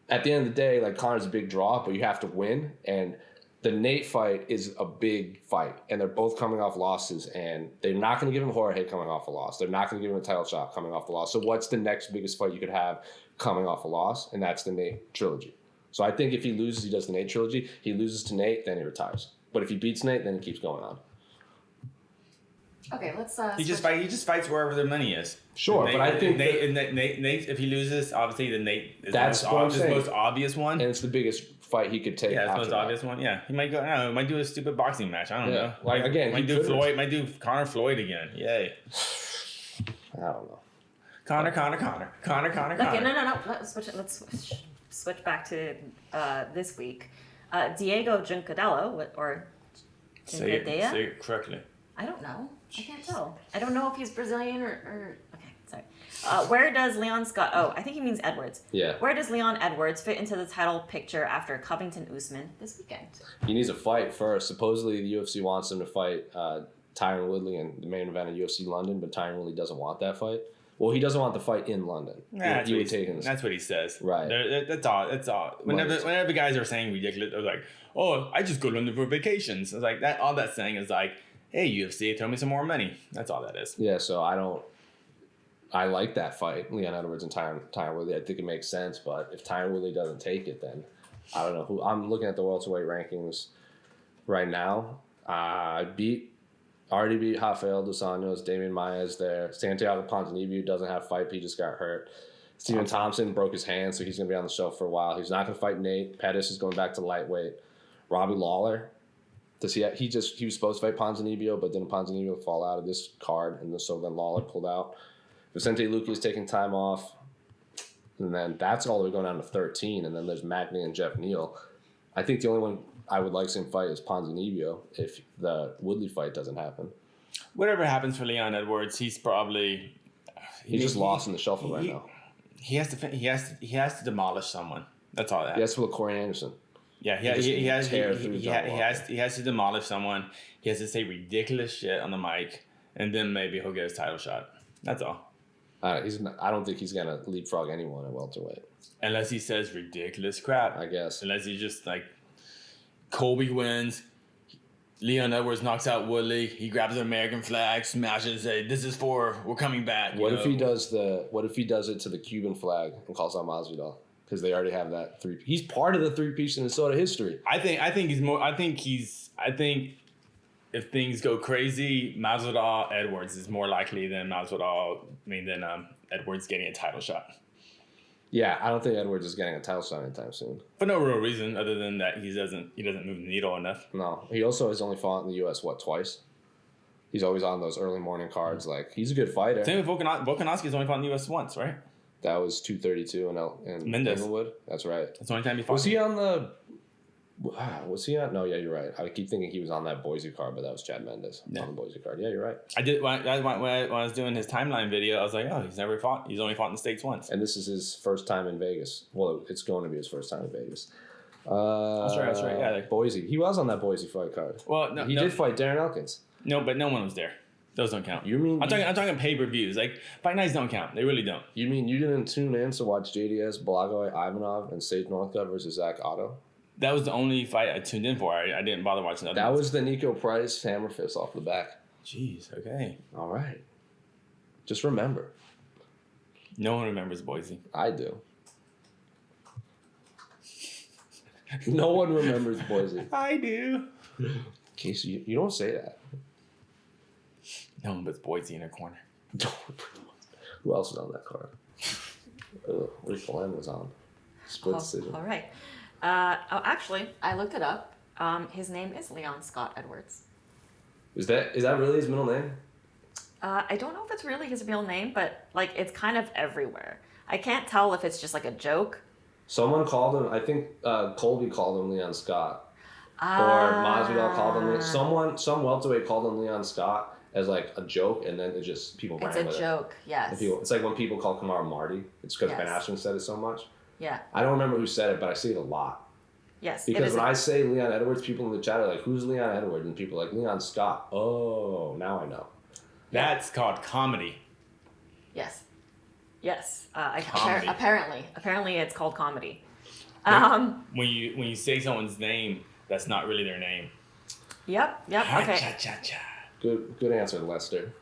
At the end of the day, like, Conor's a big draw, but you have to win. And the Nate fight is a big fight, and they're both coming off losses, and they're not going to give him Jorge coming off a loss. They're not going to give him a title shot coming off a loss. So what's the next biggest fight you could have coming off a loss? And that's the Nate trilogy. So I think if he loses, he does the Nate trilogy. He loses to Nate, then he retires. But if he beats Nate, then he keeps going on. Okay, let's. He just fights wherever their money is. Sure, but I think Nate, if he loses, obviously the Nate is that's the most obvious one, and it's the biggest fight he could take. Yeah, it's the most obvious one. Yeah, he might go. I don't know. He might do a stupid boxing match. I don't know. Like, again, might do Conor Floyd again. Yay. I don't know. Conor. Okay, no. Let's switch back to this week. Diego Juncadello or Say it correctly. I don't know. I can't tell. I don't know if he's Brazilian or okay, sorry. Where does Leon Scott... Oh, I think he means Edwards. Yeah. Where does Leon Edwards fit into the title picture after Covington Usman this weekend? He needs a fight first. Supposedly, the UFC wants him to fight Tyron Woodley in the main event of UFC London, but Tyron Woodley doesn't want that fight. Well, he doesn't want the fight in London. That's what he says. Right. That's all. Whenever guys are saying ridiculous, they're like, oh, I just go to London for vacations. It's like that. All that's saying is like, hey, UFC, throw me some more money. That's all that is. Yeah, so I like that fight, Leon Edwards and Tyron Woodley. I think it makes sense, but if Tyron Woodley doesn't take it, then I don't know who. I'm looking at the welterweight rankings right now. Already beat Rafael dos Anjos, Damian Maia is there. Santiago Ponzinibbio doesn't have fight. He just got hurt. Stephen Thompson broke his hand, so he's going to be on the show for a while. He's not going to fight Nate. Pettis is going back to lightweight. Robbie Lawler, he was supposed to fight Ponzinibbio, but didn't Ponzinibbio fall out of this card, and so then Lawler pulled out. Vicente Luque is taking time off, and then that's all the way going down to 13, and then there's Magny and Jeff Neal. I think the only one I would like to see him fight is Ponzinibbio if the Woodley fight doesn't happen. Whatever happens for Leon Edwards, he's He's just lost in the shuffle right now. He has to demolish someone. That's all that. He has to look Corey Anderson. Yeah, he has to demolish someone. He has to say ridiculous shit on the mic, and then maybe he'll get his title shot. That's all. I don't think he's gonna leapfrog anyone at welterweight. Unless he says ridiculous crap. I guess. Unless he just like Colby wins. Leon Edwards knocks out Woodley. He grabs an American flag, smashes it. This is for we're coming back. What if he does it to the Cuban flag and calls out Masvidal? Because they already have that three. He's part of the three-piece Minnesota history. I think if things go crazy, Masvidal Edwards is more likely than Edwards getting a title shot. Yeah, I don't think Edwards is getting a title shot anytime soon. For no real reason other than that he doesn't move the needle enough. No, he also has only fought in the U.S. twice. He's always on those early morning cards. Like he's a good fighter. Same with Volkanovski's only fought in the U.S. once, right? That was 232 in Inglewood. That's right. That's the only time he fought. Was he on the? Was he on? No, yeah, you're right. I keep thinking he was on that Boise card, but that was Chad Mendes on the Boise card. Yeah, you're right. I did when I was doing his timeline video. I was like, oh, he's never fought. He's only fought in the States once. And this is his first time in Vegas. Well, it's going to be his first time in Vegas. That's right. Yeah, Boise. He was on that Boise fight card. Well, no, he did fight Darren Elkins. No, but no one was there. Those don't count. You mean I'm talking pay-per-views. Like fight nights don't count. They really don't. You mean you didn't tune in to watch JDS, Blagoy, Ivanov, and Sage Northcutt versus Zach Otto? That was the only fight I tuned in for. I didn't bother watching other ones. Was the Nico Price hammer fist off the back. Jeez. Okay. All right. Just remember. No one remembers Boise. I do. No one remembers Boise. I do. Casey, you don't say that. No one puts Boise in a corner. Who else was on that card? Rick Glenn was on. Split decision. All right. Actually, I looked it up. His name is Leon Scott Edwards. Is that really his middle name? I don't know if it's really his real name, but like it's kind of everywhere. I can't tell if it's just like a joke. Someone called him. I think Colby called him Leon Scott, or Masvidal called him. Some welterweight called him Leon Scott as like a joke, and then it just people ran with it. It's a joke, yes. It's like when people call Kamaru Marty. It's because Ben Askren said it so much. Yeah. I don't remember who said it, but I see it a lot. Yes. Because when I say Leon Edwards, people in the chat are like, "Who's Leon Edwards?" And people are like, "Leon Scott." Oh, now I know. That's called comedy. Yes. Yes. Comedy. Apparently, it's called comedy. When you say someone's name, that's not really their name. Yep. Okay. Good answer, Lester.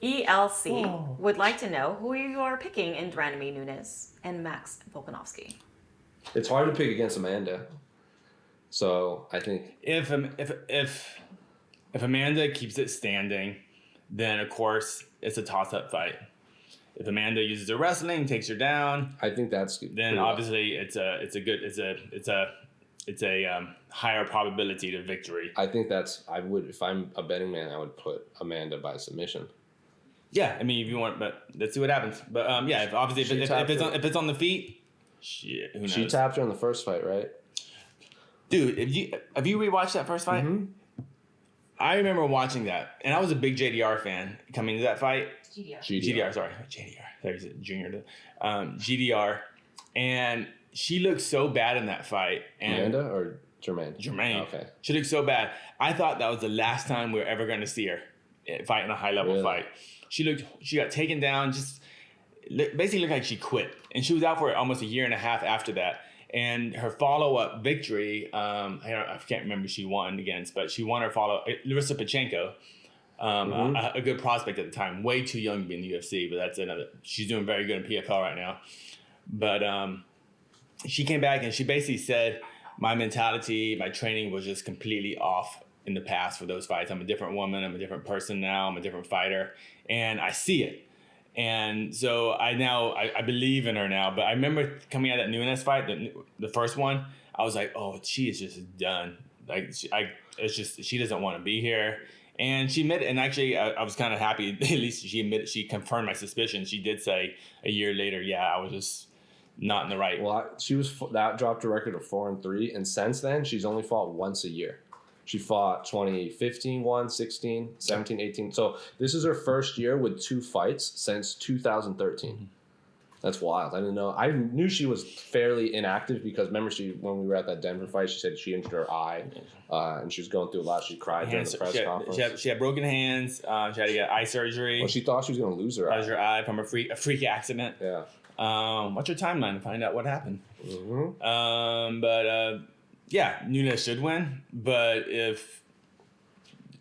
ELC would like to know who you are picking in Randemie Nunes and Max Volkanovski. It's hard to pick against Amanda. So I think if Amanda keeps it standing, then of course it's a toss-up fight. If Amanda uses her wrestling, takes her down, I think that's then obviously it's a higher probability to victory. I think if I'm a betting man, I would put Amanda by submission. Yeah, I mean if you want, but let's see what happens. But if it's on the feet, shit, who knows? She tapped her in the first fight, right? Dude, have you rewatched that first fight? Mm-hmm. I remember watching that, and I was a big JDR fan coming to that fight. GDR. Sorry, JDR. There's a junior. GDR, and she looked so bad in that fight. And Amanda or Germain? Germain. Okay. She looked so bad. I thought that was the last time we were ever going to see her fight in a high level fight. She got taken down. Just basically looked like she quit, and she was out for almost a year and a half after that. And her follow-up victory, I can't remember who she won against, but she won her Larissa Pachenko, a good prospect at the time, way too young to be in the UFC, but that's another. She's doing very good in PFL right now. But she came back and she basically said, my mentality, my training was just completely off in the past for those fights. I'm a different woman. I'm a different person now. I'm a different fighter. And I see it. And so I believe in her now. But I remember coming out of that Nunes fight, the first one, I was like, oh, she is just done. Like she doesn't want to be here. And she admitted, and actually I was kind of happy. At least she admitted, she confirmed my suspicion. She did say a year later, I was just not in the right. Well, that dropped her record of 4-3, and since then she's only fought once a year. She fought 2015, 16, 17, 18. So this is her first year with 2 fights since 2013. That's wild. I didn't know. I knew she was fairly inactive because remember when we were at that Denver fight, she said she injured her eye and she was going through a lot. She cried during the press conference. She had broken hands. She had to get eye surgery. Well, she thought she was going to lose her eye. Lose her eye from a freak accident. Yeah. What's your timeline to find out what happened? Mm-hmm. Yeah, Nunes should win. But if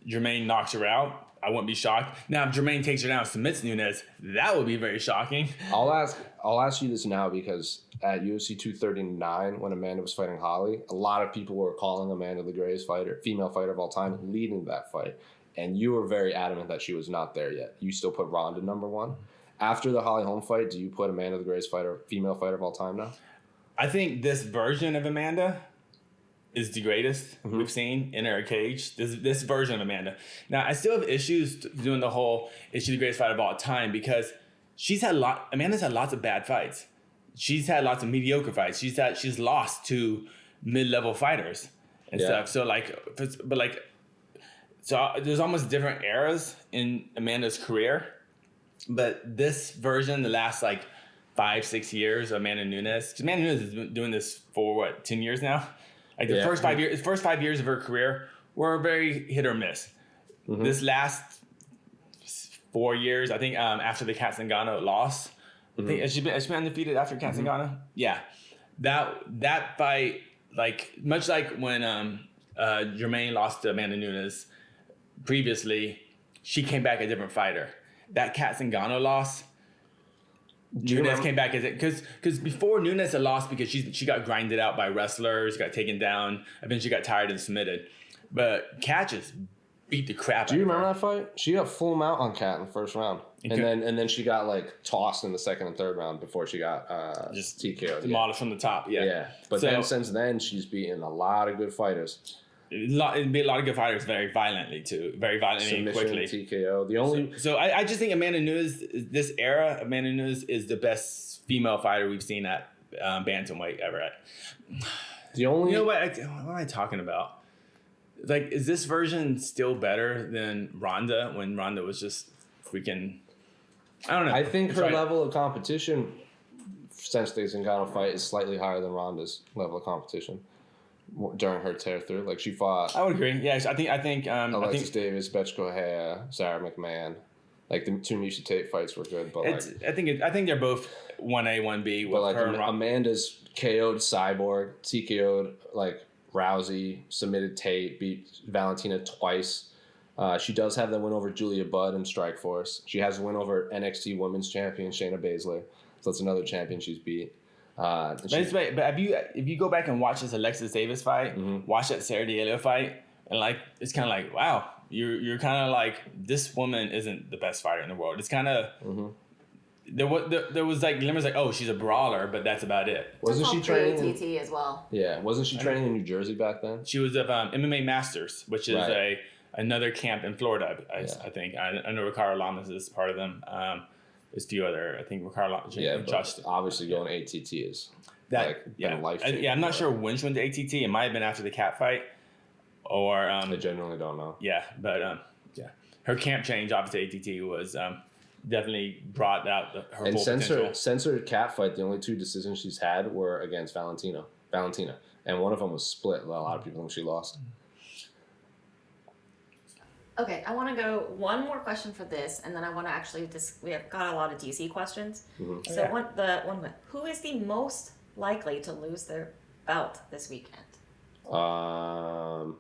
Germain knocks her out, I wouldn't be shocked. Now, if Germain takes her down and submits Nunes, that would be very shocking. I'll ask you this now because at UFC 239, when Amanda was fighting Holly, a lot of people were calling Amanda the greatest female fighter of all time, leading that fight. And you were very adamant that she was not there yet. You still put Ronda number 1. After the Holly Holm fight, do you put Amanda the greatest female fighter of all time now? I think this version of Amanda is the greatest we've seen in her cage. This version of Amanda. Now, I still have issues doing the whole is she the greatest fighter of all time because Amanda's had lots of bad fights. She's had lots of mediocre fights. She's lost to mid-level fighters and stuff. So so there's almost different eras in Amanda's career. But this version, the last 5-6 years of Amanda Nunes, because Amanda Nunes has been doing this for 10 years now. The first 5 years of her career were very hit or miss. Mm-hmm. This last 4 years, I think, after the Kat Zingano loss, I think has she been undefeated after Kat Zingano? Yeah, that fight, much like when Germain lost to Amanda Nunes previously, she came back a different fighter. That Kat Zingano loss, Nunes came back as it because before Nunes had lost because she got grinded out by wrestlers, got taken down, eventually got tired and submitted. But Kat just beat the crap out of her. Do you remember that fight? She got full mount on Kat in the first round. And then she got tossed in the second and third round before she got just TKO'd. Demolished from the top, yeah. Yeah. But then since then she's beaten a lot of good fighters. It beat a lot of good fighters very violently too. Very violently and quickly. TKO. The only So I just think Amanda Nunes, this era, Amanda Nunes is the best female fighter we've seen at bantamweight ever at. The only You know what am I talking about? Is this version still better than Ronda when Ronda was just freaking I don't know. I think her level of competition since the Zingano fight is slightly higher than Ronda's level of competition during her tear through. She fought. I would agree. Yes, I think Alexis Davis, Betchko Hea, Sarah McMahon. The two Miesha Tate fights were good, but I think they're both 1A, 1B. But her Amanda's KO'd Cyborg, TKO'd Rousey, submitted Tate, beat Valentina twice. She does have the win over Julia Budd in Strikeforce. She has a win over NXT Women's Champion Shayna Baszler. So that's another champion she's beat. But if you go back and watch this Alexis Davis fight, watch that Sarah D'Alio fight, and it's kind of wow, you're kind of this woman isn't the best fighter in the world. It's kind of there was glimmers oh, she's a brawler, but that's about it. Wasn't she training TT as well? Yeah, wasn't she training in New Jersey back then? She was of MMA Masters, which is another camp in Florida. I think I know Ricardo Lamas is part of them. There's a few other, I think Ricardo. But obviously going ATT is been life. I'm not sure when she went to ATT. It might have been after the cat fight, or I genuinely don't know. Yeah, but her camp change off to ATT was definitely brought out her full potential. Since her cat fight, the only 2 decisions she's had were against Valentina, and one of them was split. A lot of people think she lost. Okay, I want to go one more question for this, and then I want to actually we have got a lot of DC questions. Mm-hmm. So who is the most likely to lose their belt this weekend? Kamaru.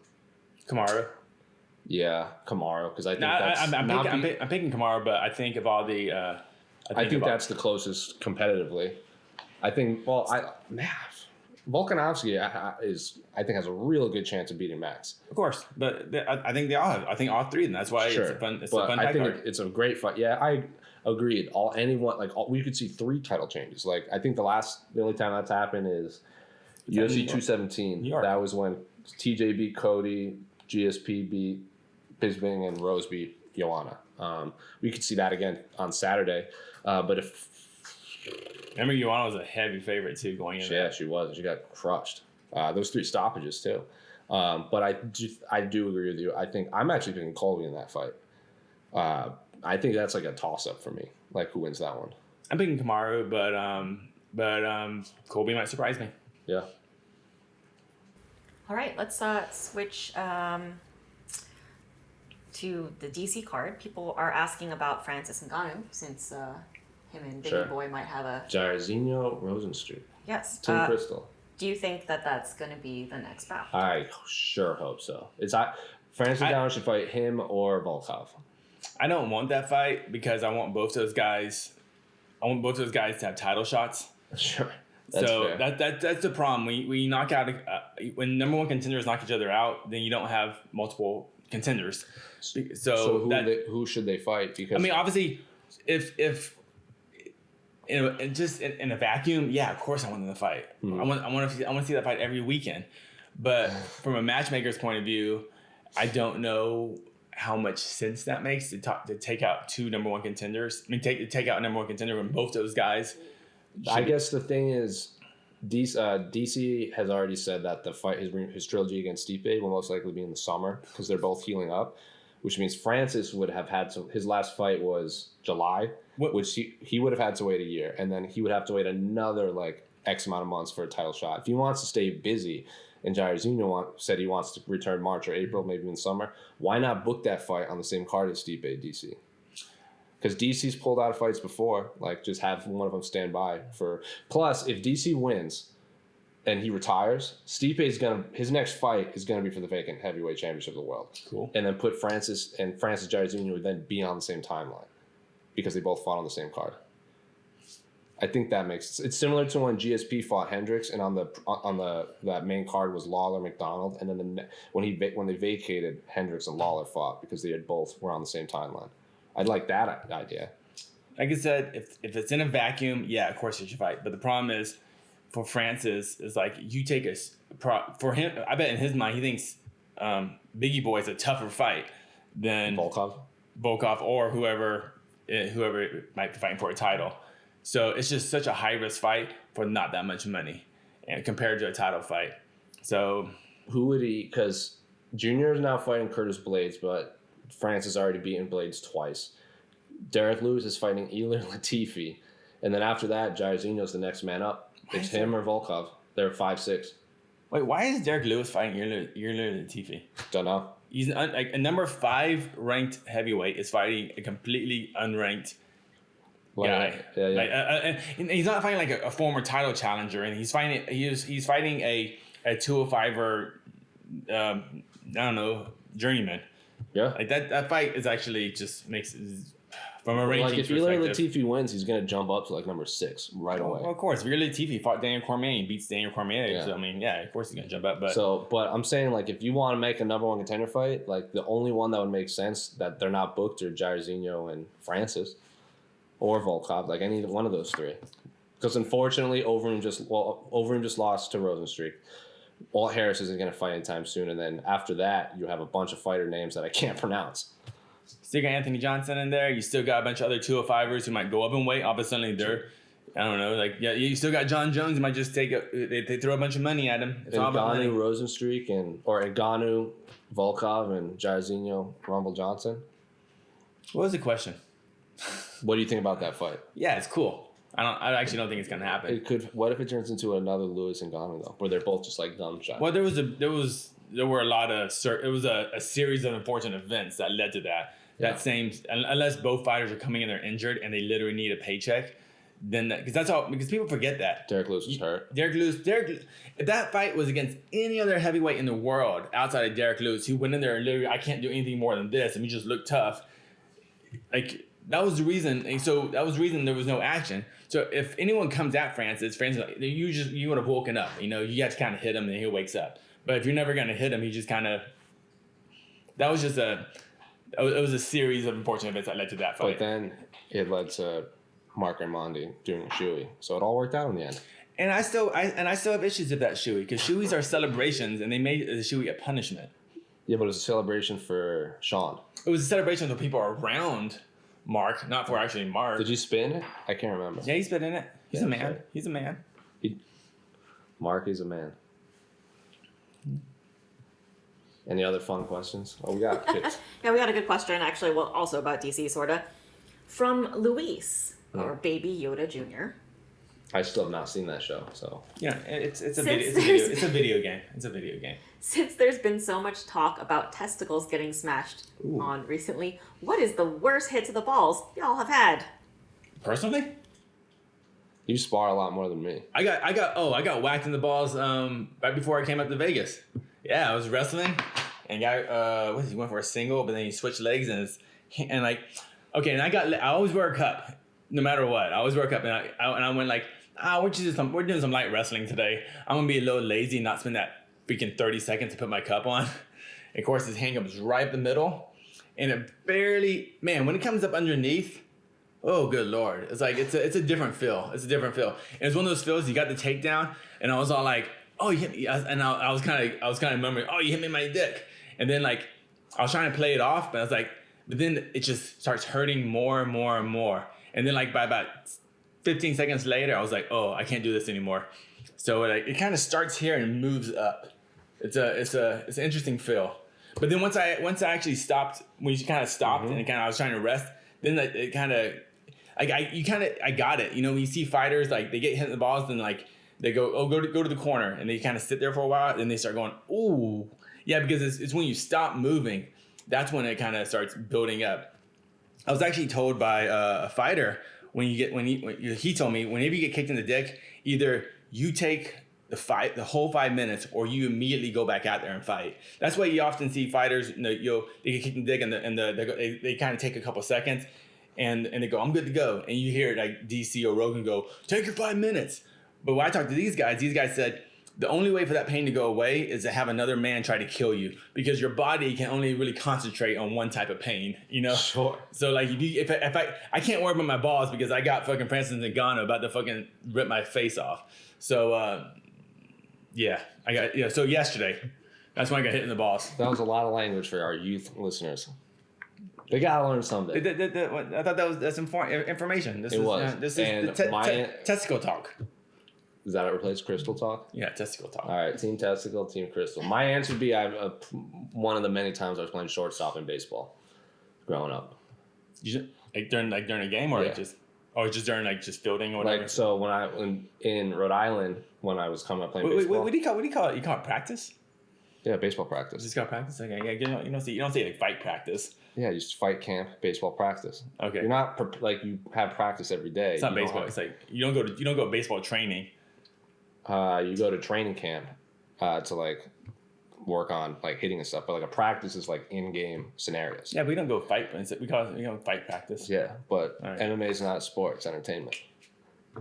Yeah, Kamaru, because I think I'm picking Kamaru, but I think of all the. I think that's the closest competitively. I think. Volkanovski has a real good chance of beating Max. Of course, but I think they all have. I think all 3, and that's why it's a fun. It's a fun I think it's a great fight. Yeah, I agreed. We could see 3 title changes. I think the only time that's happened is UFC 217. That was when TJ beat Cody, GSP beat Bisping, and Rose beat Joanna. We could see that again on Saturday. But if remember, Joanna was a heavy favorite too going in. Yeah, she was. She got crushed. Those 3 stoppages too. But I do agree with you. I think I'm actually picking Colby in that fight. I think that's like a toss-up for me. Like, who wins that one? I'm picking Kamaru, but Colby might surprise me. Yeah. All right, let's switch to the DC card. People are asking about Francis Ngannou since him and Biggie Sure. Boy might have a... Jairzinho Rozenstruik. Yes. Team Crystal. Do you think that that's going to be the next bout? I sure hope so. Francis Ngannou should fight him or Volkov. I don't want that fight because I want both those guys. I want both those guys to have title shots. Sure. That's fair. That's the problem. We knock out when number one contenders knock each other out, then you don't have multiple contenders. So who should they fight? Because I mean, obviously, if in a vacuum, yeah, of course I want them to fight. Mm-hmm. I want to see that fight every weekend. But from a matchmaker's point of view, I don't know how much sense that makes to take out two number one contenders. I mean, take out a number one contender when both those guys. I guess the thing is, DC has already said that the fight, his trilogy against Stipe, will most likely be in the summer because they're both healing up, which means Francis would have had to. His last fight was July, which he would have had to wait a year, and then he would have to wait another like X amount of months for a title shot if he wants to stay busy. And Jairzinho said he wants to return March or April, maybe in the summer. Why not book that fight on the same card as Stipe, DC? Because DC's pulled out of fights before. Like, just have one of them stand by for. Plus, if DC wins and he retires, his next fight is gonna be for the vacant heavyweight championship of the world. Cool. And then put Francis Jairzinho would then be on the same timeline because they both fought on the same card. I think that makes it's similar to when GSP fought Hendricks, and on that main card was Lawler McDonald, and then when they vacated, Hendricks and Lawler fought because they were on the same timeline. I'd like that idea. Like I said, if it's in a vacuum, yeah, of course you should fight. But the problem is, for Francis, is like you take for him. I bet in his mind he thinks Biggie Boy is a tougher fight than Volkov or whoever might be fighting for a title. So it's just such a high risk fight for not that much money, and compared to a title fight. So who would he? Because Junior is now fighting Curtis Blades, but France has already beaten Blades twice. Derek Lewis is fighting Ilir Latifi, and then after that, Jairzinho's the next man up. It's him or Volkov. They're 5'6". Wait, why is Derek Lewis fighting Ilir Latifi? Don't know. He's like a number 5 ranked heavyweight is fighting a completely unranked guy. Yeah. And he's not fighting like a former title challenger, and he's fighting a 205er, I don't know, journeyman. Yeah, like that fight is actually just makes from a ranking perspective. Like if Ilir Latifi wins, he's gonna jump up to like number 6 right away. Well, of course, if Ilir Latifi fought Daniel Cormier and beats Daniel Cormier, yeah. So I mean, yeah, of course he's gonna jump up. But I'm saying, like, if you want to make a number one contender fight, like the only one that would make sense that they're not booked are Jairzinho and Francis, or Volkov, like any one of those three. Because unfortunately, Overeem just lost to Rozenstruik. Walt Harris isn't going to fight anytime soon, and then after that, you have a bunch of fighter names that I can't pronounce. Still got Anthony Johnson in there. You still got a bunch of other 205ers who might go up in weight. All of a sudden, they're, I don't know, like, yeah, you still got John Jones who might just they throw a bunch of money at him. It's all about money. Rozenstruik or Ngannou, Volkov, and Jairzinho, Rumble Johnson. What was the question? What do you think about that fight? Yeah, it's cool. I actually don't think it's gonna happen. It could. What if it turns into another Lewis and Ngannou though, where they're both just like dumb shots? Well, there were a lot of it was a series of unfortunate events that led to that. Yeah. That same, unless both fighters are coming in there injured and they literally need a paycheck, then because people forget that Derek Lewis was hurt. If that fight was against any other heavyweight in the world outside of Derek Lewis, who went in there and literally, I can't do anything more than this, and he just looked tough. Like, that was the reason, and so that was the reason there was no action. So if anyone comes at Francis, you would have woken up. You know, you have to kind of hit him, and he wakes up. But if you're never going to hit him, he just kind of. That was just it was a series of unfortunate events that led to that fight. But then it led to Mark Raimondi doing a shoey, so it all worked out in the end. And I still have issues with that shoey, because shoeys are celebrations, and they made the shoey a punishment. Yeah, but it was a celebration for Sean. It was a celebration of the people around Mark, not for actually Mark. Did you spin it? I can't remember. Yeah, he spit in it. He's a man. Sorry. He's a man. Mark is a man. Any other fun questions? Oh, we got kids. Yeah, we got a good question, actually, well, also about DC, sort of. From Luis, or Baby Yoda Jr. I still have not seen that show, so. Yeah, it's a video game. It's a video game. Since there's been so much talk about testicles getting smashed on recently, what is the worst hit to the balls y'all have had? Personally, You spar a lot more than me. I got whacked in the balls right before I came up to Vegas. Yeah, I was wrestling, and guy he went for a single, but then he switched legs and I always wear a cup no matter what. I always wear a cup, and I went like, we're doing some light wrestling today. I'm gonna be a little lazy and not spend that freaking 30 seconds to put my cup on. And of course, his handcuff was right up the middle, and it barely, man, when it comes up underneath, oh good lord, it's like it's a different feel. It's a different feel, and it's one of those feels. You got the takedown, and I was all like, oh, you hit me, and I was kind of murmuring, oh, you hit me in my dick, and then like I was trying to play it off, but I was like, but then it just starts hurting more and more and more. And then like by about 15 seconds later, I was like, oh, I can't do this anymore. So it kind of starts here and moves up. It's an interesting feel. But then once I actually stopped, when you kind of stopped and I was trying to rest, then it kind of, I got it. You know, when you see fighters, like they get hit in the balls, then like they go to the corner, and they kind of sit there for a while, and they start going, ooh. Yeah, because it's when you stop moving, that's when it kind of starts building up. I was actually told by a fighter he told me whenever you get kicked in the dick, either you take the whole 5 minutes, or you immediately go back out there and fight. That's why you often see fighters, they get kicked in the dick, and they kind of take a couple seconds, and they go, I'm good to go, and you hear like DC or Rogan go, take your 5 minutes. But when I talked to these guys said, the only way for that pain to go away is to have another man try to kill you, because your body can only really concentrate on one type of pain, you know? Sure. So like if I can't worry about my balls because I got fucking Francis Ngannou about to fucking rip my face off. So so yesterday, that's when I got hit in the balls. That was a lot of language for our youth listeners. They gotta learn something. I thought that's information. This is testicle talk. Is that what replaces Crystal Talk? Yeah, testicle talk. All right, Team Testicle, Team Crystal. My answer would be one of the many times I was playing shortstop in baseball growing up. During a game, or just during like just fielding or whatever. Like so when in Rhode Island when I was coming up playing baseball. What do you call it? You call it practice? Yeah, baseball practice. Just called practice. Okay, yeah, you don't say like fight practice. Yeah, you just fight camp, baseball practice. Okay, you're not like you have practice every day. It's not baseball. It's like you don't go to baseball training. You go to training camp to like work on like hitting and stuff, but like a practice is like in-game scenarios. Yeah, but we don't go fight. We call it fight practice. Yeah, but right. MMA is not a sport; it's entertainment.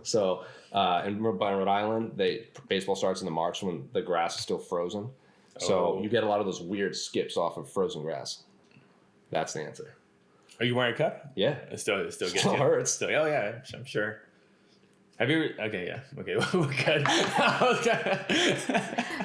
So in Rhode Island, baseball starts in the March when the grass is still frozen. So you get a lot of those weird skips off of frozen grass. That's the answer. Are you wearing a cup? Yeah, it still gets you. Hurts. Still, oh yeah, I'm sure. Have you? Okay, yeah. Okay, we're good.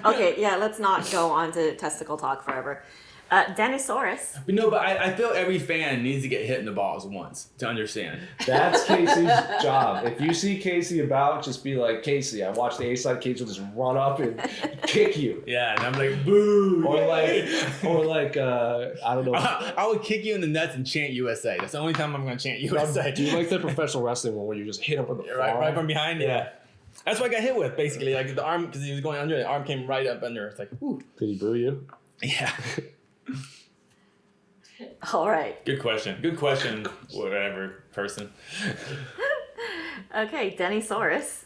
Okay, yeah. Let's not go on to testicle talk forever. Denisaurus. But I feel every fan needs to get hit in the balls once to understand. That's Casey's job. If you see Casey about, just be like, Casey, I watched the A-side. Casey will just run up and kick you. Yeah, and I'm like, boo. Or like, I don't know. I would kick you in the nuts and chant USA. That's the only time I'm going to chant USA. Do you like the professional wrestling one where you just hit him with the right from behind? Yeah. That's what I got hit with, basically. Like the arm, because he was going under, the arm came right up under. It's like, whoo. Did he boo you? Yeah. All right. Good question, whatever person. Okay, Denisaurus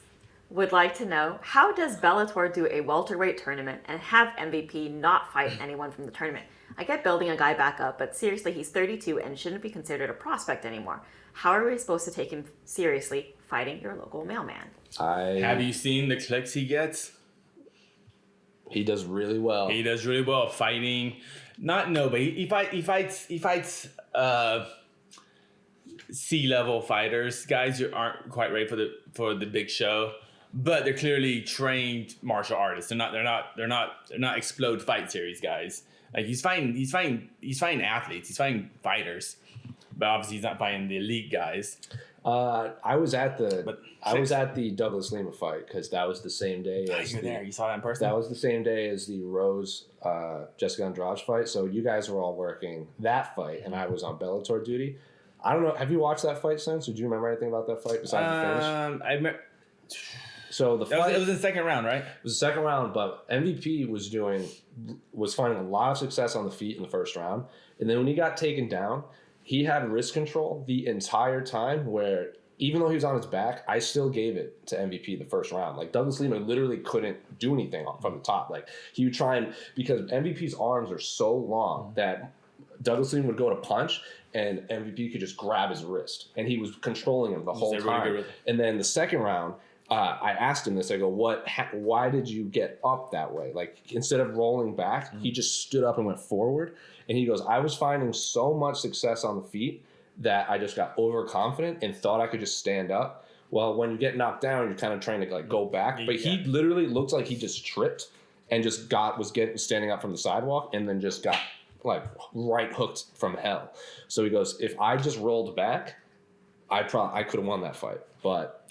would like to know, how does Bellator do a welterweight tournament and have MVP not fight anyone from the tournament? I get building a guy back up, but seriously, he's 32 and shouldn't be considered a prospect anymore. How are we supposed to take him seriously fighting your local mailman? Have you seen the clicks he gets? He does really well. He does really well fighting. But he fights C-level fighters, guys who aren't quite ready for the big show, but they're clearly trained martial artists. They're not explode fight series guys. Like he's fighting athletes. He's fighting fighters, but obviously he's not fighting the elite guys. I was at the Douglas Lima fight because that was the same day. You were there. You saw that in person. That was the same day as the Rose Jessica Andrade fight. So you guys were all working that fight, and I was on Bellator duty. I don't know. Have you watched that fight since? Or do you remember anything about that fight besides the finish? So the fight, it was in the second round, right? It was the second round, but MVP was finding a lot of success on the feet in the first round, and then when he got taken down, he had wrist control the entire time. Where even though he was on his back, I still gave it to MVP the first round. Like Douglas Lima literally couldn't do anything from the top. Like he would try and because MVP's arms are so long that Douglas Lima would go to punch and MVP could just grab his wrist, and he was controlling him the whole time. Really and then the second round. I asked him this. I go, why did you get up that way? Like, instead of rolling back, he just stood up and went forward. And he goes, I was finding so much success on the feet that I just got overconfident and thought I could just stand up. Well, when you get knocked down, you're kind of trying to like go back. But he literally looks like he just tripped and just was standing up from the sidewalk and then just got like right hooked from hell. So he goes, if I just rolled back, I could have won that fight. But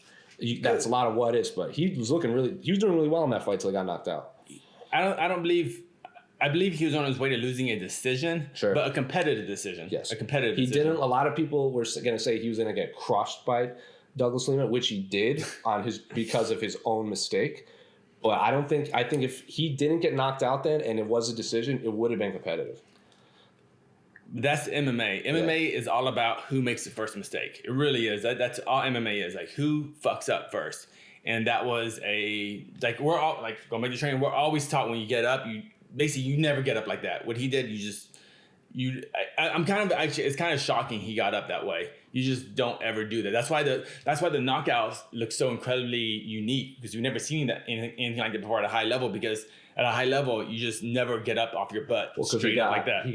that's a lot of what ifs, but he was doing really well in that fight till he got knocked out. I believe he was on his way to losing a decision, but a competitive decision. Yes, a competitive decision. He didn't. A lot of people were going to say he was going to get crushed by Douglas Lima, which he did because of his own mistake. But I think if he didn't get knocked out then and it was a decision, it would have been competitive. That's MMA. MMA is all about who makes the first mistake. It really is. That's all MMA is. Like who fucks up first. And that was we're all like going back to training. We're always taught when you get up, you never get up like that. What he did, I'm kind of actually. It's kind of shocking he got up that way. You just don't ever do that. That's why the knockouts look so incredibly unique because we've never seen that anything like that before at a high level. Because at a high level, you just never get up off your butt straight up like that.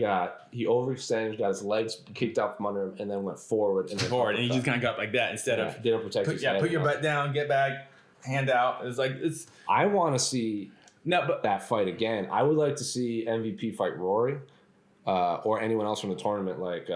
He overextended, got his legs kicked out from under him, and then went forward. And he just kind of got up like that instead of didn't protect his head. Put your butt down, get back, hand out. I want to see that fight again. I would like to see MVP fight Rory, or anyone else from the tournament, like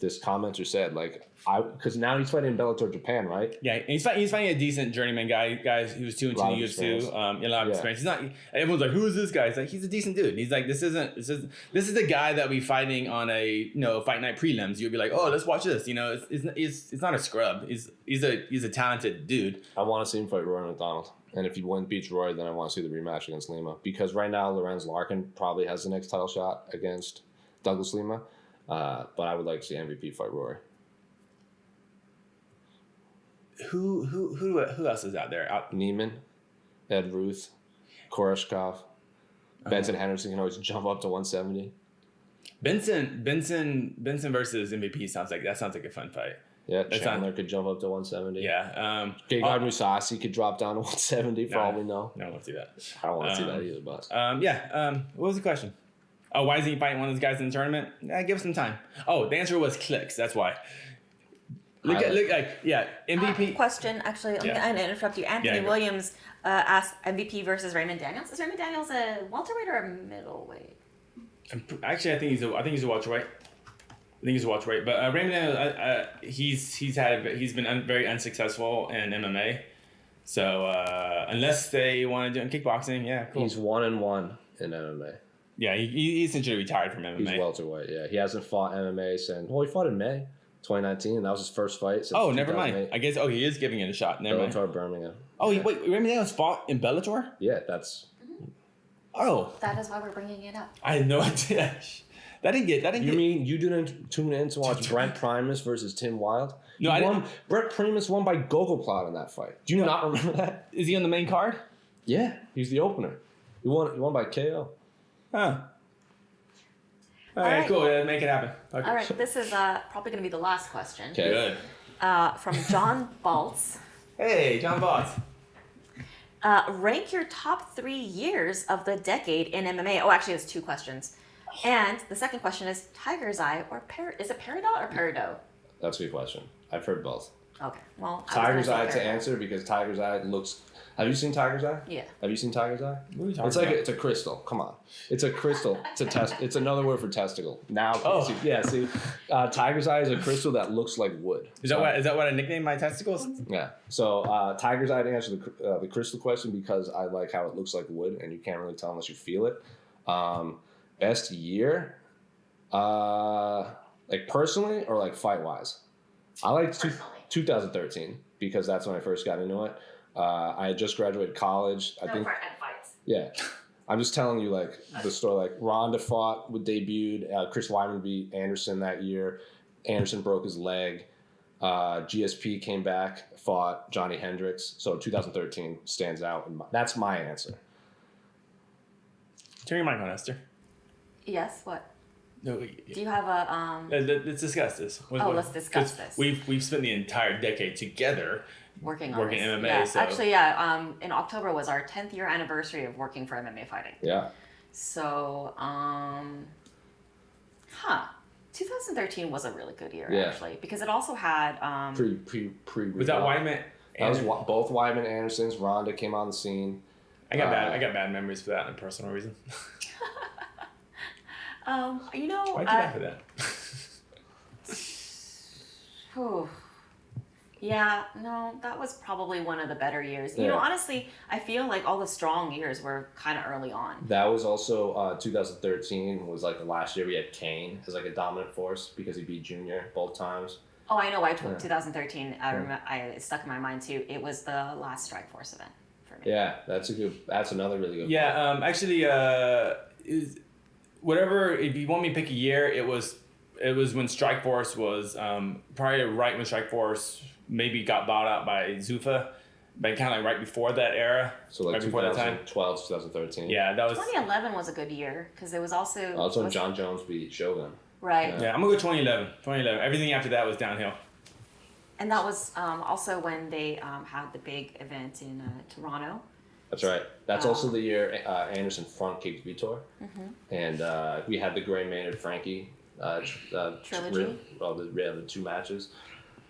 this commenter said, because now he's fighting in Bellator Japan, right? Yeah, and he's fighting a decent journeyman guys who was 2-2 in the UFC. A lot of experience. He's not. Everyone's like, who is this guy? He's like, he's a decent dude. And he's like, this is the guy that we fighting on a fight night prelims. You'd be like, oh, let's watch this. It's not a scrub. He's a talented dude. I want to see him fight Rory McDonald. And if he beats Rory, then I want to see the rematch against Lima. Because right now, Lorenz Larkin probably has the next title shot against Douglas Lima. But I would like to see MVP fight Rory. Who else is out there? Neiman, Ed Ruth, Koreshkov, Benson Henderson can always jump up to 170. Benson versus MVP sounds like a fun fight. Yeah, Chandler could jump up to 170. Yeah. Gegard Mousasi could drop down to 170 for all we know. No, I don't want to see that. I don't want to see that either, but. What was the question? Oh, why isn't he fighting one of those guys in the tournament? Give him some time. Oh, the answer was clicks. That's why. MVP. Question, actually, I'm going to interrupt you. Anthony Williams asked MVP versus Raymond Daniels. Is Raymond Daniels a welterweight or a middleweight? Actually, I think he's a welterweight. But Raymond Daniels, he's been very unsuccessful in MMA. So unless they want to do it in kickboxing, cool. He's 1-1 in MMA. Yeah, he essentially retired from MMA. He's welterweight. Yeah, he hasn't fought MMA since. Well, he fought in May 2019, and that was his first fight. Oh, never mind. I guess. Oh, he is giving it a shot. Never mind. Bellator Birmingham. Oh, wait, Raymond Daniels fought in Bellator? Yeah, that's. Oh. That is why we're bringing it up. I had no idea. You mean you didn't tune in to watch Brent Primus versus Tim Wild? No, I didn't. Brent Primus won by Gogoplot in that fight. Do you not remember that? Is he on the main card? Yeah, he's the opener. He won by KO. Huh. All right, cool. Make it happen. Okay. All right, this is probably going to be the last question. Okay. Good. From John Baltz. Hey, John Baltz. Rank your top 3 years of the decade in MMA. Oh, actually, it's 2 questions. And the second question is Tiger's Eye or is it Peridot or Peridot? That's a good question. I've heard both. Okay, well, Tiger's Eye to answer because Tiger's Eye looks Have you seen Tiger's Eye? Yeah. Have you seen Tiger's Eye? What are you talking It's like about? it's a crystal. Come on, it's a crystal. It's a test. It's another word for testicle. Now, Oh. see, Tiger's Eye is a crystal that looks like wood. Is that what I nicknamed my testicles? Yeah. So Tiger's Eye to answer the crystal question because I like how it looks like wood and you can't really tell unless you feel it. Best year, like personally or like fight wise, I like 2013 because that's when I first got into it. I had just graduated college. I think. Fights. Yeah. I'm just telling you, like, the story. Like, Ronda debuted. Chris Weidman beat Anderson that year. Anderson broke his leg. GSP came back, fought Johnny Hendricks. So 2013 stands out. That's my answer. Turn your mic on, Esther. Yes. What? No, Do you have a Let's discuss this. let's discuss 'cause this. We've spent the entire decade together working on working this? MMA. Yeah. So Actually, in October was our 10th year anniversary of working for MMA fighting. Yeah. So, 2013 was a really good year Yeah. actually because it also had Pre. was that Weidman? That was both Weidman Andersons. Ronda came on the scene. I got bad memories for that, in personal reason. Why'd Why'd you laugh at that? Whew. Yeah, no, that was probably one of the better years. You Yeah. know, honestly, I feel like all the strong years were kind of early on. That was also 2013 was like the last year we had Kane as like a dominant force because he beat Junior both times. Oh, I know why 2013. I stuck in my mind too. It was the last Strikeforce event for me. Yeah, that's another really good. Yeah, actually, whatever. If you want me to pick a year, it was when Strikeforce was probably right when Strikeforce maybe got bought out by Zuffa, but kind of like right before that era. So like right before that time. 2012, 2013. Yeah, that was. 2011 was a good year because it was also. Also when John Jones beat Shogun. Right. Yeah, I'm gonna go 2011. 2011. Everything after that was downhill. And that was also when they had the big event in Toronto. That's right. That's also the year Anderson front kicked Vitor. And we had the Gray Maynard Frankie Trilogy. The two matches.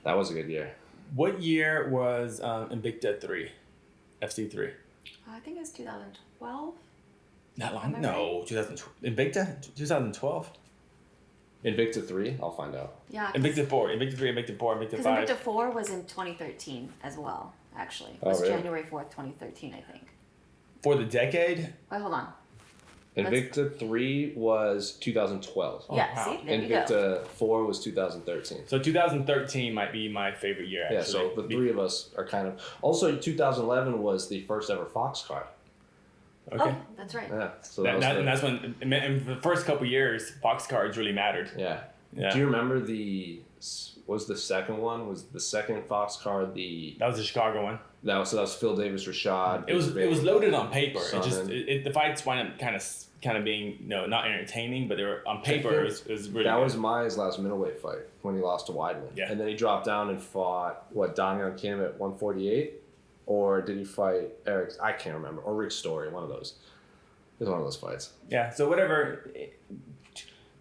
That was a good year. What year was Invicta 3? FC 3? I think it was 2012. Not long. Am I No, 2012. Invicta 2012. Invicta 3, I'll find out. Yeah. Invicta 4, Invicta 3, Invicta 4, Invicta Because 5. Invicta 4 was in 2013 as well, actually. It Oh, was really? January 4th, 2013, I think. For the decade? Wait, hold on. Invicta 3 was 2012. Oh, yeah, wow. see? There you go. Invicta 4 was 2013. So 2013 might be my favorite year, actually. Yeah, so the three of us are kind of... Also, 2011 was the first ever Fox card. Okay. Oh, that's right. Yeah, so And that was that's when, in the first couple years, box cards really mattered. Yeah. Yeah. Do you remember was the second one? Was the second Fox card That was the Chicago one. that was Phil Davis, Rashad. It was loaded on paper. Sonnen. The fights wound up kind of being not entertaining, but they were on paper. It was really That good. was Maya's last middleweight fight when he lost to Weidman. Yeah. And then he dropped down and fought Damian Kim at 148, or did he fight Eric? I can't remember. Or Rick Story, one of those. It was one of those fights. Yeah. So whatever.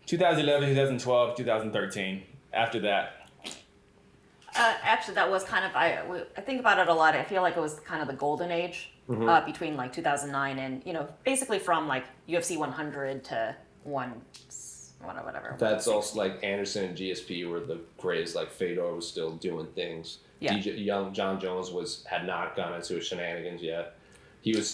2011, 2012, 2013. After that, Actually, that was kind of, I think about it a lot. I feel like it was kind of the golden age between like 2009 and, basically from like UFC 100 to whatever. That's also like Anderson and GSP were the greatest. Like Fedor was still doing things. Yeah. John Jones had not gone into his shenanigans yet.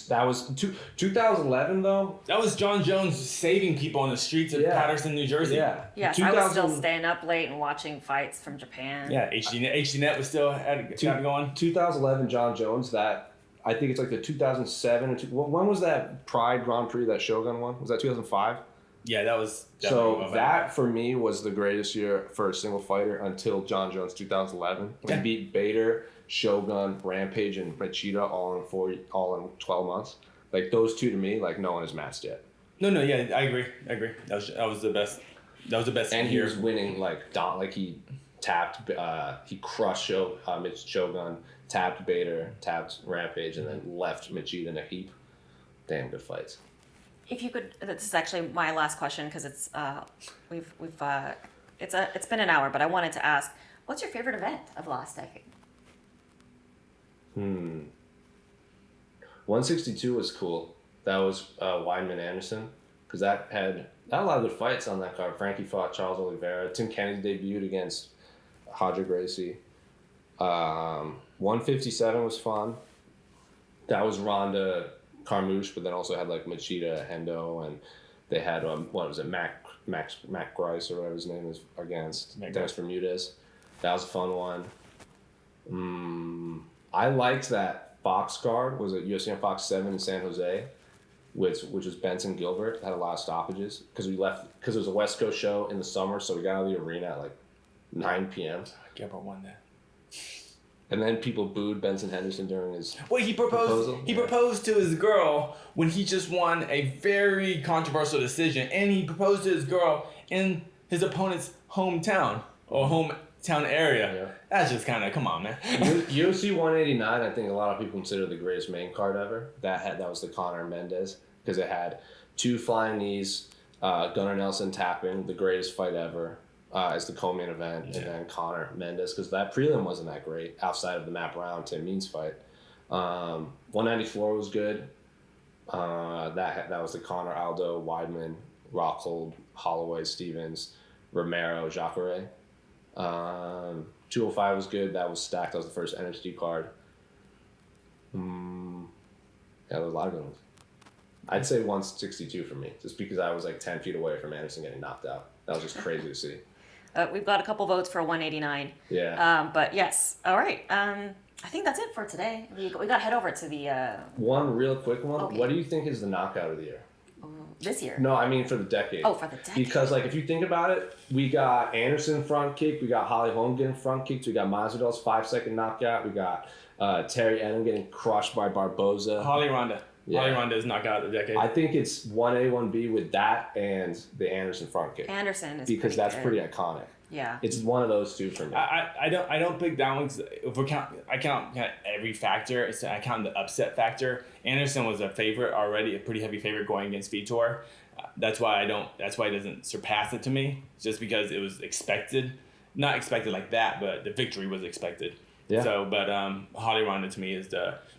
That was 2011 though. that was John Jones saving people on the streets of Yeah. Patterson, New Jersey. Yeah. Yes, I was still staying up late and watching fights from Japan. Yeah, HDNet was still had going. 2011 John Jones. That I think it's like the 2007. When was that Pride Grand Prix that Shogun won? Was that 2005? Yeah, that was definitely So that for me was the greatest year for a single fighter until John Jones 2011. He Yeah. beat Bader, Shogun, Rampage, and Machida all in 12 months. Like those two to me, like no one has matched yet. No, yeah, I agree. That was the best. That was the best And he year. was winning like he tapped, he crushed Shogun, tapped Bader, tapped Rampage, and then left Machida in a heap. Damn good fights. If you could, this is actually my last question because it's it's been an hour, but I wanted to ask, what's your favorite event of the last decade? 162 was cool. That was Weidman Anderson, because that had a lot of good fights on that card. Frankie fought Charles Oliveira. Tim Kennedy debuted against Roger Gracie. 157 was fun. That was Ronda Carmouche, but then also had like Machida Hendo, and they had what was it, Mac Grice or whatever his name is against Dennis Bermudez. That was a fun one. I liked that Fox card. Was it UFC on Fox 7 in San Jose, which was Benson Gilbert. Had a lot of stoppages because it was a West Coast show in the summer, so we got out of the arena at like 9 p.m. Gilbert won that. And then people booed Benson Henderson during his proposal. He proposed to his girl when he just won a very controversial decision, and he proposed to his girl in his opponent's hometown or hometown area. Yeah. That's just kind of, come on, man. UFC 189, I think a lot of people consider the greatest main card ever. That was the Conor Mendez, because it had 2 flying knees, Gunnar Nelson tapping, the greatest fight ever. As the co-main event, and then Conor Mendez, because that prelim wasn't that great outside of the Matt Brown Tim Means fight. 194 was good. That was the Conor, Aldo, Weidman, Rockhold, Holloway, Stevens, Romero, Jacare. 205 was good. That was stacked. That was the first NXT card. Yeah, there was a lot of good ones. I'd say 162 for me, just because I was like 10 feet away from Anderson getting knocked out. That was just crazy to see. We've got a couple votes for 189. Yeah. But yes. All right. I think that's it for today. We got to head over to the... One real quick one. Okay. What do you think is the knockout of the year? This year? No, I mean for the decade. Oh, for the decade. Because like if you think about it, we got Anderson front kick, we got Holly Holm getting front kicked, we got Masvidal's 5-second knockout, we got Terry Enem getting crushed by Barboza. Holly Ronda. Yeah. Holly Ronda is knockout of the decade. I think it's 1A, 1B with that and the Anderson front kick. Anderson is because that's good. pretty iconic. Yeah. It's one of those two for me. I don't pick that one because if we count, I count every factor. So I count the upset factor. Anderson was a favorite already, a pretty heavy favorite going against Vitor. That's why it doesn't surpass it to me, just because it was expected. Not expected like that, but the victory was expected. Yeah. So, but Holly Ronda to me is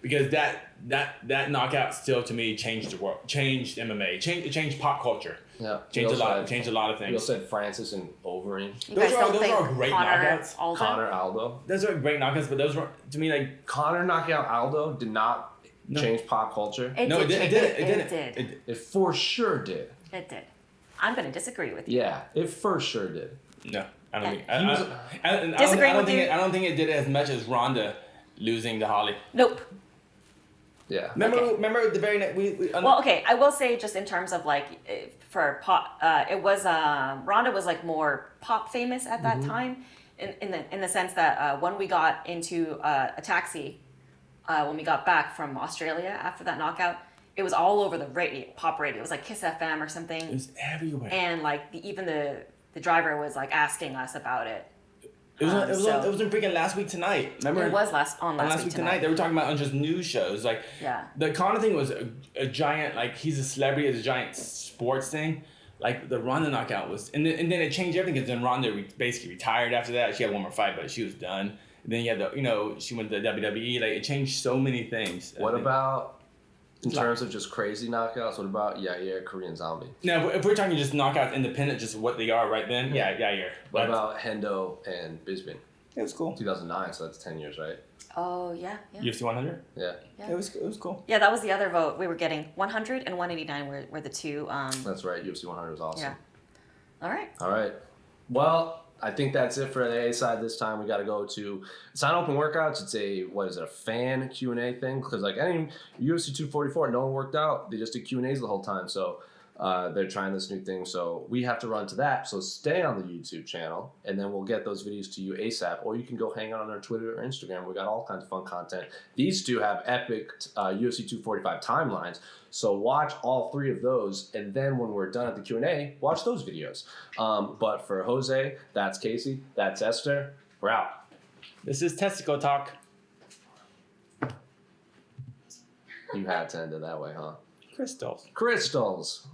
because that knockout still to me changed the world, changed MMA, changed pop culture. Yeah. Changed a lot of things. We also said Francis and Overeem. Those are great knockouts. Aldo? Connor Aldo. Those are great knockouts, but those were to me like Connor knockout Aldo did not change pop culture. It did. It for sure did. It did. I'm going to disagree with you. Yeah, it for sure did. No, I don't think. I don't think it did as much as Ronda losing to Holly. Nope. Yeah. Remember the very next well, okay. I will say just in terms of like for pop, it was Ronda was like more pop famous at that time, in the sense that when we got into a taxi, when we got back from Australia after that knockout, it was all over the pop radio. It was like Kiss FM or something. It was everywhere. And like even the driver was like asking us about it. It was in freaking Last Week Tonight. Remember? It was last week tonight. They were talking about on just news shows. Like, yeah. The Conor thing was a giant, like, he's a celebrity, it's a giant sports thing. Like, the Ronda knockout was, and then it changed everything because then Ronda basically retired after that. She had one more fight, but she was done. And then you had she went to the WWE. Like, it changed so many things. What about, in terms of just crazy knockouts, what about Yair, Korean Zombie? No, if we're talking just knockouts independent, just what they are right then, Yair. What about Hendo and Bisping? It was cool. 2009, so that's 10 years, right? Oh, yeah. UFC 100? Yeah. It was cool. Yeah, that was the other vote. We were getting 100 and 189 were the two. That's right. UFC 100 was awesome. Yeah. All right. Well, I think that's it for the A side this time. We got to go to, it's not open workouts. It's a fan Q&A thing. Because like any UFC 244, no one worked out. They just did Q&As the whole time. So they're trying this new thing. So we have to run to that. So stay on the YouTube channel and then we'll get those videos to you ASAP. Or you can go hang out on our Twitter or Instagram. We got all kinds of fun content. These two have epic UFC 245 timelines. So watch all three of those, and then when we're done at the Q&A, watch those videos. But for Jose, that's Casey, that's Esther. We're out. This is Testicle Talk. You had to end it that way, huh? Crystals. Crystals.